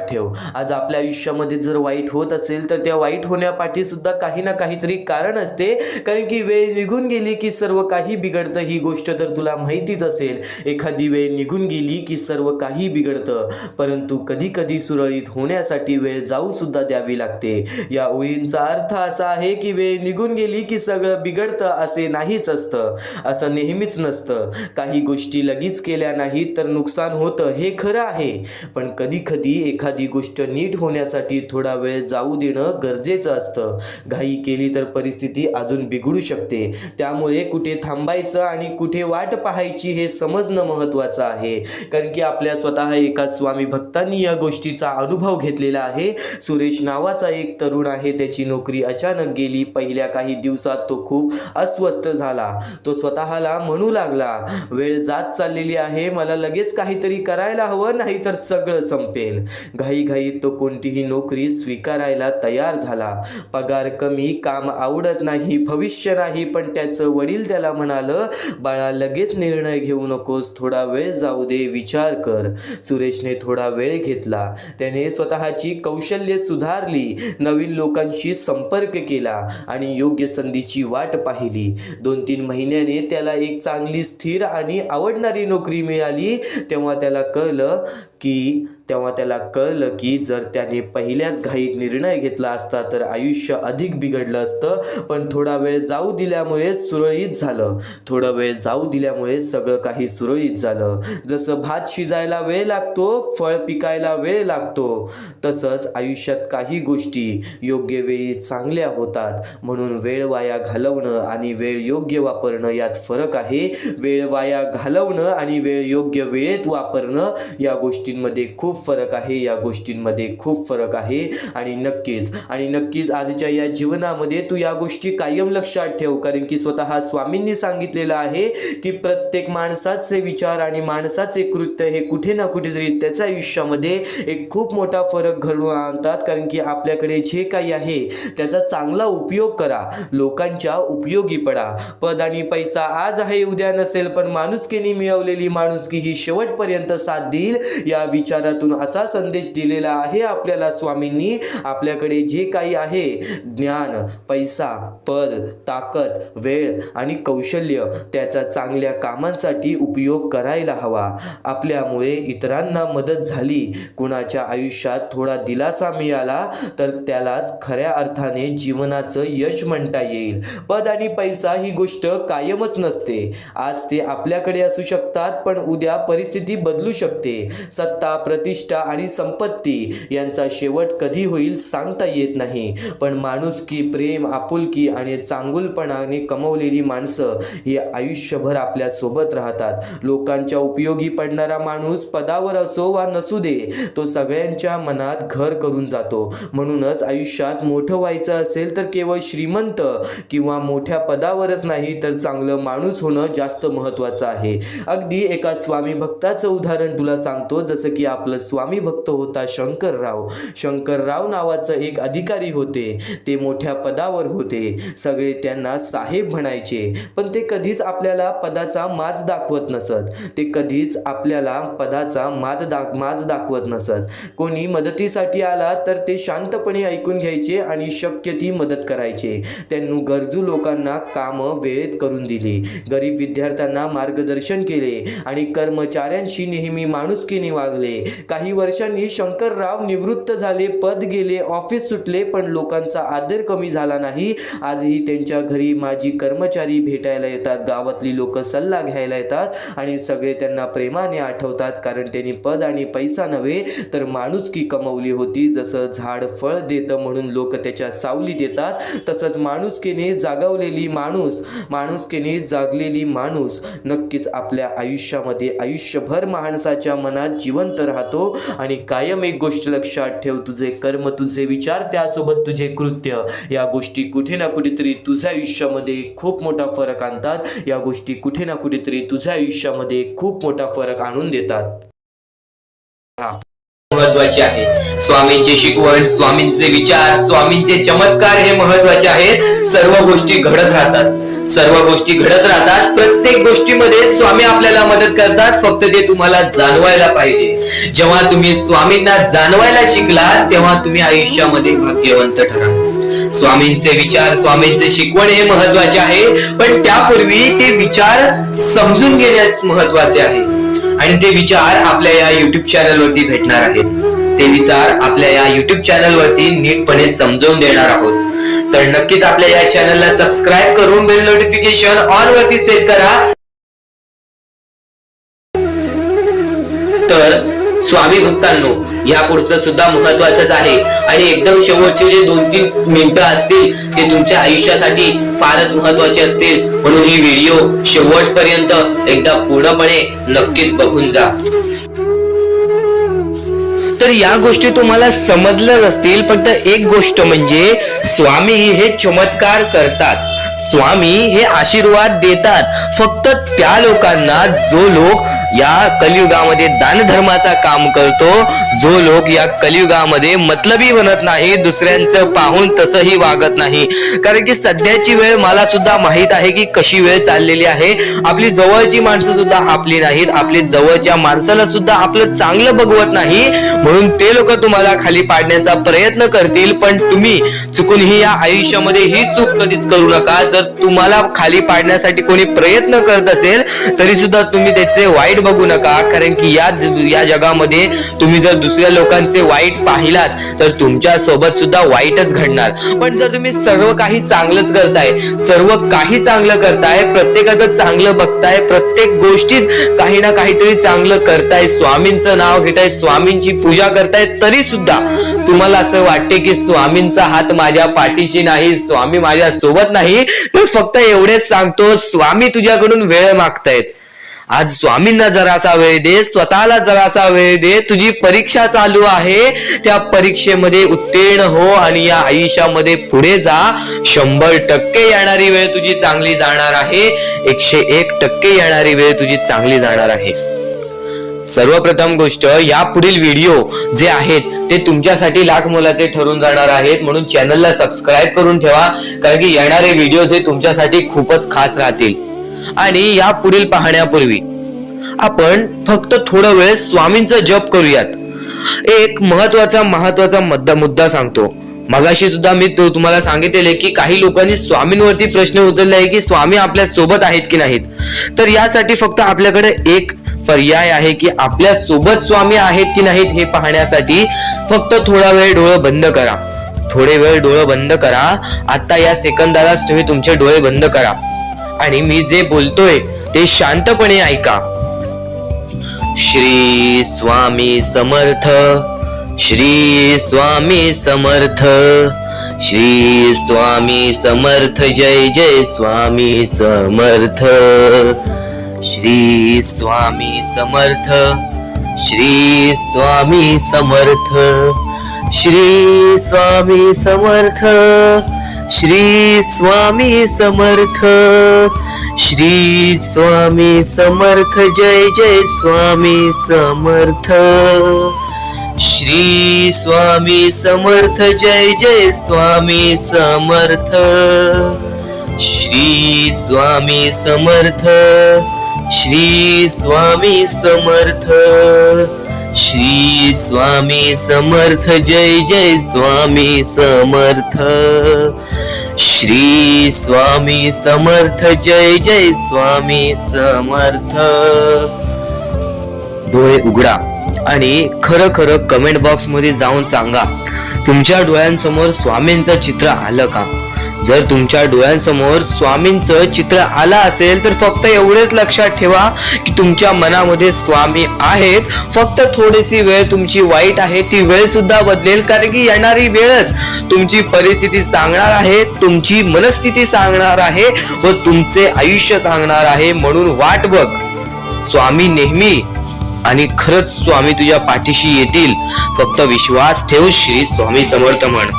ठेव, आज आपल्या आयुष्यामध्ये जर वाईट होत असेल तर त्या वाईट होण्यापाठी सुद्धा काही ना काहीतरी कारण असते, कारण की वेळ निघून गेली की सर्व काही बिघडतं. ही गोष्ट तर तुला माहितीच असेल. एखादी वेळ निघून गेली की सर्व काही बिघडतं, परंतु कधी कधी सुरळीत होण्यासाठी वेळ जाऊ सुद्धा द्यावी लागते. या ओळींचा अर्थ असा आहे की वेळ निघून गेली की सगळं बिघडतं असे नाहीच असतं, असं नेहमीच नसतं. काही गोष्टी लगेच केल्या नाहीत तर नुकसान होतं, हे खरं आहे. पण कधी कधी एखादी गोष्ट नीट होण्यासाठी थोडा वेळ जाऊ देणं गरजेचं असतं. घाई केली तर परिस्थिती अजून बिघडू शकते. त्यामुळे कुठे थांबायचं आणि कुठे वाट पाहायची हे समजणं महत्त्वाचं आहे. कारण की आपल्या स्वतः एका स्वामी भक्तांनी या गोष्टीचा अनुभव घेतलेला आहे. सुरेश नावाचा एक तरुण आहे, त्याची नोकरी अचानक गेली. पहिल्या काही दिवसात तो खूप अस्वस्थ झाला. तो स्वतःला म्हणू लागला, वेळ जात चाललेली आहे, मला लगेच काहीतरी करायला हवं, नाहीतर सगळं संपेल. घाईघाईत तो कोणतीही नोकरी स्वीकारायला तयार झाला. पगार कमी, काम आवडत नाही, भविष्य नाही. पण त्याचं वडील त्याला म्हणालं, बाळा लगेच निर्णय घेऊ नकोस, थोडा वेळ जाऊ दे, विचार कर. सुरेशने थोडा वेळ घेतला. त्याने स्वतःची कौशल्ये सुधारली, नवीन लोकांशी संपर्क केला आणि योग्य संधीची वाट पाहिली. 2-3 महिन्याने त्याला एक चांगली, स्थिर आणि आवडणारी नोकरी मिळाली. तेव्हा त्याला कळलं की जर त्याने पहिल्याच घाईत निर्णय घेतला असता तर आयुष्य अधिक बिघडलं असतं. पण थोडा वेळ जाऊ दिल्यामुळे सगळं काही सुरळीत झालं. जसं भात शिजायला वेळ लागतो, फळ पिकायला वेळ लागतो, तसंच आयुष्यात काही गोष्टी योग्य वेळी चांगल्या होतात. म्हणून वेळ वाया घालवणं आणि वेळ योग्य वापरणं यात फरक आहे. वेळ वाया घालवणं आणि वेळ योग्य वेळेत वापरणं या गोष्टींमध्ये खूप फरक आहे. आणि नक्कीच आजच्या या जीवनामध्ये तू या गोष्टी कायम लक्षात ठेव, कारण की स्वतः स्वामींनी सांगितलेलं आहे की प्रत्येक माणसाचे विचार आणि माणसाचे कृत्य हे कुठे ना कुठेतरी त्याच्या आयुष्यामध्ये एक खूप मोठा फरक घडवून आणतात. कारण की आपल्याकडे जे काही आहे त्याचा चांगला उपयोग करा, लोकांच्या उपयोगी पडा. पद आणि पैसा आज आहे, उद्या नसेल, पण माणुसकीने मिळवलेली माणुसकी ही शेवटपर्यंत साथ देईल. या विचारातून असा संदेश दिलेला आहे आपल्याला स्वामींनी. आपल्याकडे जे काही आहे, ज्ञान, पैसा, पद, ताकद, वेळ आणि कौशल्य, त्याचा चांगल्या कामांसाठी उपयोग करायला हवा. आपल्यामुळे इतरांना मदत झाली, कुणाच्या आयुष्यात थोडा दिलासा मिळाला तर त्यालाच खऱ्या अर्थाने जीवनाचं यश म्हणता येईल. पद आणि पैसा ही गोष्ट कायमच नसते. आज ते आपल्याकडे असू शकतात, पण उद्या परिस्थिती बदलू शकते. सत्ता, प्रतिष्ठा आणि संपत्ती यांचा शेवट कधी होईल सांगता येत नाही. पण माणुसकी, प्रेम, आपुलकी आणि चांगुलपणाने कमवलेली माणसं ही आयुष्यभर आपल्या सोबत राहतात. लोकांच्या उपयोगी पडणारा माणूस पदावर असो वा नसू दे, तो सगळ्यांच्या मनात घर करून जातो. म्हणूनच आयुष्यात मोठं व्हायचं असेल तर केवळ श्रीमंत किंवा मोठ्या पदावरच नाही, तर चांगलं माणूस होणं जास्त महत्त्वाचं आहे. अगदी एका स्वामी भक्ताचं उदाहरण तुला सांगतो. जसं की आपलं स्वामी भक्त होता शंकरराव नावाचं एक अधिकारी होते. ते मोठ्या पदावर होते. सगळे त्यांना साहेब म्हणायचे. पण ते कधीच आपल्याला पदाचा माज दाखवत नसत. ते कधीच आपल्याला पदाचा माज दाखवत नसत. कोणी मदतीसाठी आला तर ते शांतपणे ऐकून घ्यायचे आणि शक्य ती मदत करायचे. त्यांनी गरजू लोकांना कामं वेळेत करून दिली. गरीब विद्यार्थ्यांना मार्गदर्शन केले आणि कर्मचाऱ्यांशी नेहमी माणुसकीने वागले. काही वर्षांनी शंकरराव निवृत्त झाले. पद गेले, ऑफिस सुटले, पण लोकांचा आदर कमी झाला नाही. आजही त्यांच्या घरी माजी कर्मचारी भेटायला येतात. गावातली लोक सल्ला घ्यायला येतात आणि सगळे त्यांना प्रेमाने आठवतात. कारण त्यांनी पद आणि पैसा नव्हे तर माणुसकी कमवली होती. जसं झाड फळ देतं म्हणून लोक त्याच्या सावलीत येतात, तसंच माणुसकीने जागलेली माणूस नक्कीच आपल्या आयुष्यामध्ये आयुष्यभर माणसाच्या मनात जिवंत राहतो. आणि कायम एक गोष्ट लक्षात ठेव, तुझे कर्म, तुझे विचार, त्यासोबत तुझे कृत्य, या गोष्टी कुठे ना कुठेतरी तुझ्या आयुष्यामध्ये खूप मोठा फरक आणतात. या गोष्टी कुठे ना कुठेतरी तुझ्या आयुष्यामध्ये खूप मोठा फरक आणून देतात. महत्वाचे आहे स्वामींची शिकवण, स्वामींचे विचार, स्वामींचे चमत्कार हे महत्वाचे आहेत. सर्व गोष्टी घडत राहतात. प्रत्येक गोष्टीमध्ये स्वामी आपल्याला मदत करतात. फक्त ते तुम्हाला जाणवायला पाहिजे. जेव्हा तुम्ही स्वामींना जाणवायला शिकलात तेव्हा तुम्ही आयुष्यामध्ये भाग्यवंत ठराल. स्वामींचे विचार, स्वामींचे शिकवण हे महत्वाचे आहे, पण त्यापूर्वी ते विचार समजून घेण्यास महत्वाचे आहे. आणि ते विचार आपल्या या युट्यूब चॅनल वरती भेटणार आहेत. ते विचार आपल्या या युट्यूब चॅनल वरती नीटपणे समजावून देणार आहोत. तर नक्कीच आपल्या या चॅनलला सबस्क्राईब करून बेल नोटिफिकेशन ऑन वरती सेट करा. तर स्वामी भक्तांनो, या पुढचं सुद्धा महत्वाचंच आहे आणि एकदम शेवटचे जे 2-3 मिनिटं असतील ते तुमच्या आयुष्यासाठी फारच महत्वाचे असतील. म्हणून ही व्हिडिओ शेवटपर्यंत एकदा पूर्णपणे नक्कीच बघून जा. तर या गोष्टी तुम्हाला समजल्याच असतील. फक्त एक गोष्ट म्हणजे स्वामी हे चमत्कार करतात. स्वामी हे आशीर्वाद देतात फक्त त्या लोकांना जो लोक या कलियुगामध्ये दानधर्माचा काम करतो, जो लोक या कलियुगामध्ये मतलबी बनत नाही, दुसऱ्यांचं पाहून तसंही वागत नाही. कारण की सध्याची वेळ मला सुद्धा माहित आहे की कशी वेळ चाललेली आहे. आपली जवळची माणसं सुद्धा आपली नाहीत, आपली जवळच्या माणसाला सुद्धा आपलं चांगलं बघवत नाही. म्हणून ते लोक तुम्हाला खाली पाडण्याचा प्रयत्न करतील, पण तुम्ही चुकूनही या आयुष्यामध्ये ही चूक कधीच करू नका. जर तुम्हाला खाली पाडण्यासाठी कोणी प्रयत्न करत असेल तरी सुद्धा तुम्ही त्याचे वाईट बघू नका. कारण की या जगामध्ये तुम्ही जर दुसऱ्या लोकांचे वाईट पाहिलात तर तुमच्या सोबत सुद्धा वाईटच घडणार. पण जर तुम्ही सर्व काही चांगलंच करताय, सर्व काही चांगलं करताय, प्रत्येकाचं चांगलं बघताय, प्रत्येक गोष्टीत काही ना काहीतरी चांगलं करताय, स्वामींचं नाव घेताय, स्वामींची पूजा करताय, तरी सुद्धा तुम्हाला असं वाटते की स्वामींचा हात माझ्या पाठीशी नाही, स्वामी माझ्या सोबत नाही, तर फक्त एवढेच सांगतो, स्वामी तुझ्याकडून वेळ मागतायत. आज स्वामींना जरासा वेळ दे, स्वतःला जरासा वेळ दे. तुझी परीक्षा चालू आहे, त्या परीक्षेमध्ये उत्तीर्ण हो आणि या आयुष्यामध्ये पुढे जा. 100% येणारी वेळ तुझी चांगली जाणार आहे. 101% येणारी वेळ तुझी चांगली जाणार आहे. सर्वप्रथम गोष्ट, या पुढील व्हिडिओ जे आहेत ते तुमच्यासाठी लाख मोलाचे ठरून जाणार आहेत. म्हणून चॅनलला सबस्क्राईब करून ठेवा, कारण की येणारे व्हिडिओ जे तुमच्यासाठी खूपच खास राहतील. आणि या पुढील पाहण्यापूर्वी आपण फक्त थोडा वेळ स्वामींचा जप करूयात. एक महत्वाचा मुद्दा सांगतो. मगाशी सुद्धा मी तुम्हाला सांगितले की काही लोकांनी स्वामींवरती प्रश्न उचलले आहे की स्वामी आपल्या सोबत आहेत की नाहीत. तर यासाठी फक्त आपल्याकडे एक पर्याय आहे की आपल्या सोबत स्वामी आहेत की नाहीत हे पाहण्यासाठी फक्त थोडा वेळ डोळे बंद करा. थोडे वेळ डोळे बंद करा. आता या सेकंदालाच तुम्ही तुमचे डोळे बंद करा आणि मी जे बोलतोय ते शांतपणे ऐका. श्री स्वामी समर्थ, श्री स्वामी समर्थ, श्री स्वामी समर्थ, जय जय स्वामी समर्थ. श्री स्वामी समर्थ, श्री स्वामी समर्थ, श्री स्वामी समर्थ, श्री स्वामी समर्थ, श्री स्वामी समर्थ, जय जय स्वामी समर्थ, श्री स्वामी समर्थ, जय जय स्वामी समर्थ, श्री स्वामी समर्थ, श्री स्वामी समर्थ, श्री स्वामी समर्थ, जय जय स्वामी समर्थ, श्री स्वामी समर्थ, जय जय स्वामी समर्थ. डोळे उघडा आणि खरं खरं कमेंट बॉक्स मध्ये जाऊन सांगा, तुमच्या डोळ्यांसमोर स्वामींचं चित्र आलं का? जर तुमच्या डोळ्यांसमोर स्वामींचं चित्र आलं असेल तर फक्त एवढेच लक्षात ठेवा की तुमच्या मनामध्ये स्वामी आहेत. फक्त थोडीशी वेळ तुमची वाईट आहे, ती वेळ सुद्धा बदलेल, कारण की येणारी वेळच तुमची परिस्थिती सांगणार आहे, तुमची मनस्थिती सांगणार आहे व तुमचे आयुष्य सांगणार आहे. म्हणून वाट बघ, स्वामी नेहमी आणि खरंच स्वामी तुझ्या पाठीशी येतील. फक्त विश्वास ठेव, श्री स्वामी समर्थ म्हण.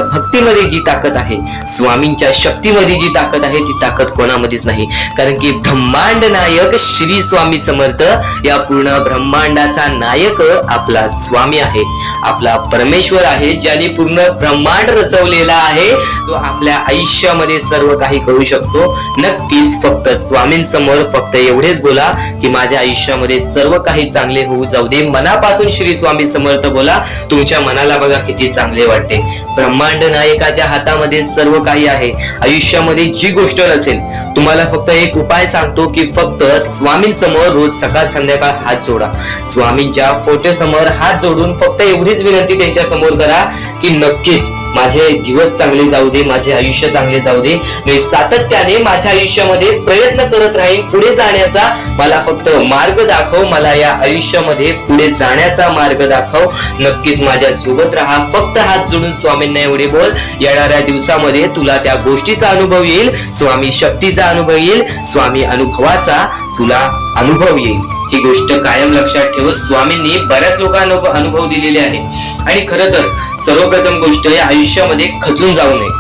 भक्तीमध्ये जी ताकद आहे, स्वामींच्या शक्तीमध्ये जी ताकद आहे, ती ताकद कोणामध्येच नाही. कारण की ब्रह्मांड नायक श्री स्वामी समर्थ, या पूर्ण ब्रह्मांडाचा नायक आपला स्वामी आहे, आपला परमेश्वर आहे, ज्याने पूर्ण ब्रह्मांड रचवलेला आहे. तो आपल्या आयुष्यामध्ये सर्व काही करू शकतो. नक्कीच फक्त स्वामींसमोर फक्त एवढेच बोला की माझ्या आयुष्यामध्ये सर्व काही चांगले होऊ जाऊ दे. मनापासून श्री स्वामी समर्थ बोला. तुमच्या मनाला बघा किती चांगले वाटते. ब्रह्मांड नायकाच्या हातामध्ये सर्व काही आहे. आयुष्यामध्ये जी गोष्ट नसेल, तुम्हाला फक्त एक उपाय सांगतो की फक्त स्वामींसमोर रोज सकाळ संध्याकाळ हात जोडा. स्वामींच्या फोटो समोर हात जोडून फक्त एवढीच विनंती त्यांच्या समोर करा की नक्कीच माझे दिवस चांगले जाऊ दे, माझे आयुष्य चांगले जाऊ दे. मी सातत्याने माझ्या आयुष्यामध्ये प्रयत्न करत राहीन पुढे जाण्याचा. मला फक्त मार्ग दाखव, मला या आयुष्यामध्ये पुढे जाण्याचा मार्ग दाखव. नक्कीच माझ्या सोबत राहा. फक्त हात जोडून स्वामींना एवढे बोल. येणाऱ्या दिवसामध्ये तुला त्या गोष्टीचा अनुभव येईल, स्वामी शक्तीचा अनुभव येईल, स्वामी अनुभवाचा तुला अनुभव येईल. ही गोष्ट कायम लक्षात ठेव. स्वामींनी बऱ्याच लोकांना अनुभव दिलेले आहे. आणि खरं तर सर्वप्रथम गोष्ट या आयुष्यामध्ये खचून जाऊ नये,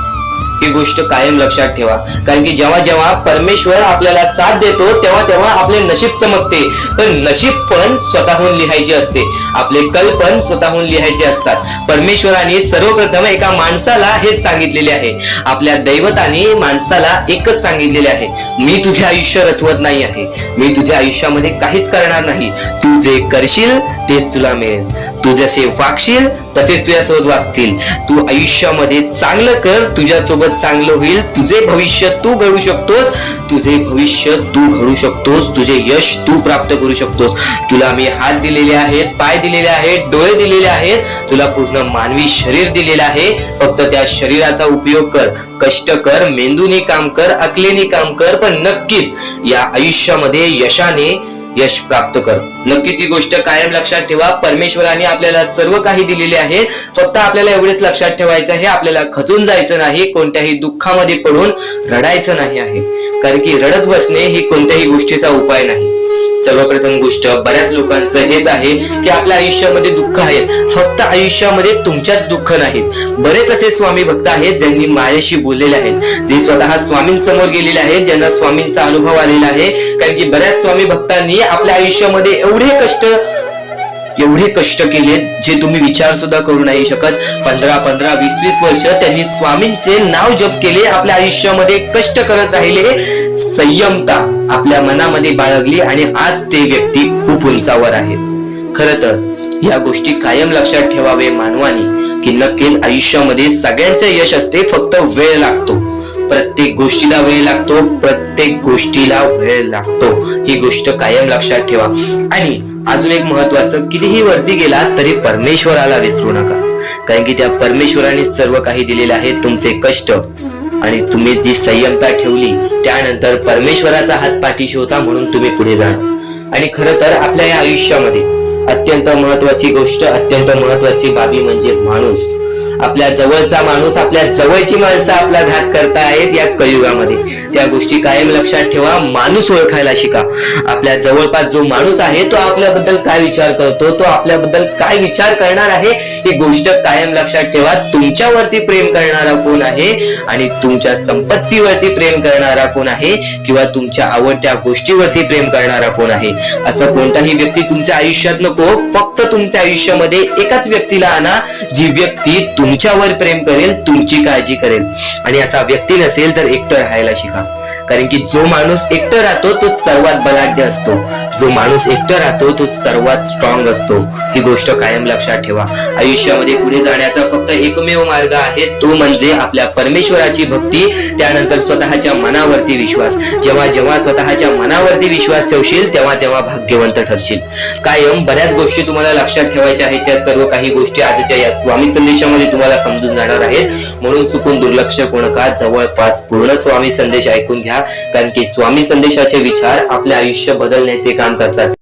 ही गोष्ट कायम लक्षात ठेवा. कारण की जेव्हा जेव्हा परमेश्वर आपल्याला साथ देतो तेव्हा तेव्हा आपले नशीब चमकते. पण नशीब पण स्वतःहून लिहायचे असते, आपले कल पण स्वतःहून लिहायचे असतात. परमेश्वराने सर्वप्रथम एका माणसाला हेच सांगितलेले आहे, आपल्या दैवताने माणसाला एकच सांगितलेले आहे, मी तुझे आयुष्य रचवत नाही आहे, मी तुझ्या आयुष्यामध्ये काहीच करणार नाही. तू जे करशील तेच तुला मिळेल. तू जसे वागशील तसेच तुझ्यासोबत वागतील. तू आयुष्यामध्ये चांगलं कर, तुझ्यासोबत चांगलं होईल. तुझे भविष्य तू घडू शकतोस, तुझे भविष्य तू घडू शकतोस, तुझे यश तू प्राप्त करू शकतोस. तुला मी हात दिलेले आहेत, पाय दिलेले आहेत, डोळे दिलेले आहेत, तुला पूर्ण मानवी शरीर दिलेलं आहे. फक्त त्या शरीराचा उपयोग कर, कष्ट कर, मेंदूने काम कर, अकलेने काम कर, पण नक्कीच या आयुष्यामध्ये यशाने यश प्राप्त कर. नक्कीच ही गोष्ट कायम लक्षात ठेवा. परमेश्वराने आपल्याला सर्व काही दिलेले आहे. फक्त आपल्याला एवढेच लक्षात ठेवायचं आहे, आपल्याला खचून जायचं नाही, कोणत्याही दुःखामध्ये पडून रडायचं नाही आहे. कारण की रडत बसणे ही कोणत्याही गोष्टीचा उपाय नाही. सर्वप्रथम गोष्ट बऱ्याच लोकांचं हेच आहे की आपल्या आयुष्यामध्ये दुःख आहे. फक्त आयुष्यामध्ये तुमच्याच दुःख नाहीत. बरेच असे स्वामी भक्त आहेत ज्यांनी माझ्याशी बोललेले आहेत, जे स्वतः स्वामींसमोर गेलेले आहेत, ज्यांना स्वामींचा अनुभव आलेला आहे. कारण की बऱ्याच स्वामी भक्तांनी आपल्या आयुष्यामध्ये एवढे कष्ट केले जे तुम्ही विचार सुद्धा करू नाही शकत. 15 20 वर्ष त्यांनी स्वामींचे नाव जप केले, आपल्या आयुष्यामध्ये कष्ट करत राहिले, संयमता आपल्या मनामध्ये बाळगली आणि आज ते व्यक्ती खूप उंचावर आहेत. खरं तर या गोष्टी कायम लक्षात ठेवावे मानवानी की नक्कीच आयुष्यामध्ये सगळ्यांचे यश असते, फक्त वेळ लागतो. प्रत्येक गोष्टीला वेळ लागतो, प्रत्येक गोष्टीला वेळ लागतो. ही गोष्ट कायम लक्षात ठेवा. आणि अजून एक महत्वाचं, कितीही वरती गेला तरी परमेश्वराला विसरू नका. कारण की त्या परमेश्वराने सर्व काही दिलेले आहे. तुमचे कष्ट आणि तुम्ही जी संयमता ठेवली त्यानंतर परमेश्वराचा हात पाठीशी होता, म्हणून तुम्ही पुढे जाणार. आणि खरं तर आपल्या या आयुष्यामध्ये अत्यंत महत्वाची गोष्ट, अत्यंत महत्वाची बाबी म्हणजे माणूस. आपल्या जवळचा माणूस, आपल्या जवळची माणसं आपला घात करतायत या कलियुगामध्ये. त्या गोष्टी कायम लक्षात ठेवा. माणूस ओळखायला शिका. आपल्या जवळपास जो माणूस आहे तो आपल्याबद्दल काय विचार करतो, तो आपल्याबद्दल काय विचार करणार आहे, ही गोष्ट कायम लक्षात ठेवा. तुमच्यावरती प्रेम करणारा कोण आहे आणि तुमच्या संपत्तीवरती प्रेम करणारा कोण आहे किंवा तुमच्या आवडत्या गोष्टीवरती प्रेम करणारा कोण आहे. असं कोणताही व्यक्ती तुमच्या आयुष्यात नको. फक्त तुमच्या आयुष्यामध्ये एकाच व्यक्तीला आणा जी व्यक्ती तुमच्यावर प्रेम करेल, तुमची काळजी करेल. आणि असा व्यक्ती नसेल तर एकटं राहायला शिका. कारण की जो माणूस एकटं राहतो तो सर्वात बलाढ्य असतो. जो माणूस एकटं राहतो तो सर्वात स्ट्रॉंग असतो. ही गोष्ट कायम लक्षात ठेवा. आयुष्यामध्ये पुढे जाण्याचा फक्त एकमेव मार्ग आहे, तो म्हणजे आपल्या परमेश्वराची भक्ती, त्यानंतर स्वतःच्या मनावरती विश्वास. जेव्हा जेव्हा स्वतःच्या मनावरती विश्वास ठेवशील तेव्हा तेव्हा भाग्यवंत ठरशील. कायम बऱ्याच गोष्टी तुम्हाला लक्षात ठेवायच्या आहेत. त्या सर्व काही गोष्टी आजच्या या स्वामी संदेशामध्ये तुम्हाला समजून जाणार आहेत. म्हणून चुकून दुर्लक्ष करू नका. जवळपास पूर्ण स्वामी संदेश ऐकून घ्या. कारण की स्वामी संदेशाचे विचार आपले आयुष्य बदलण्याचे काम करतात.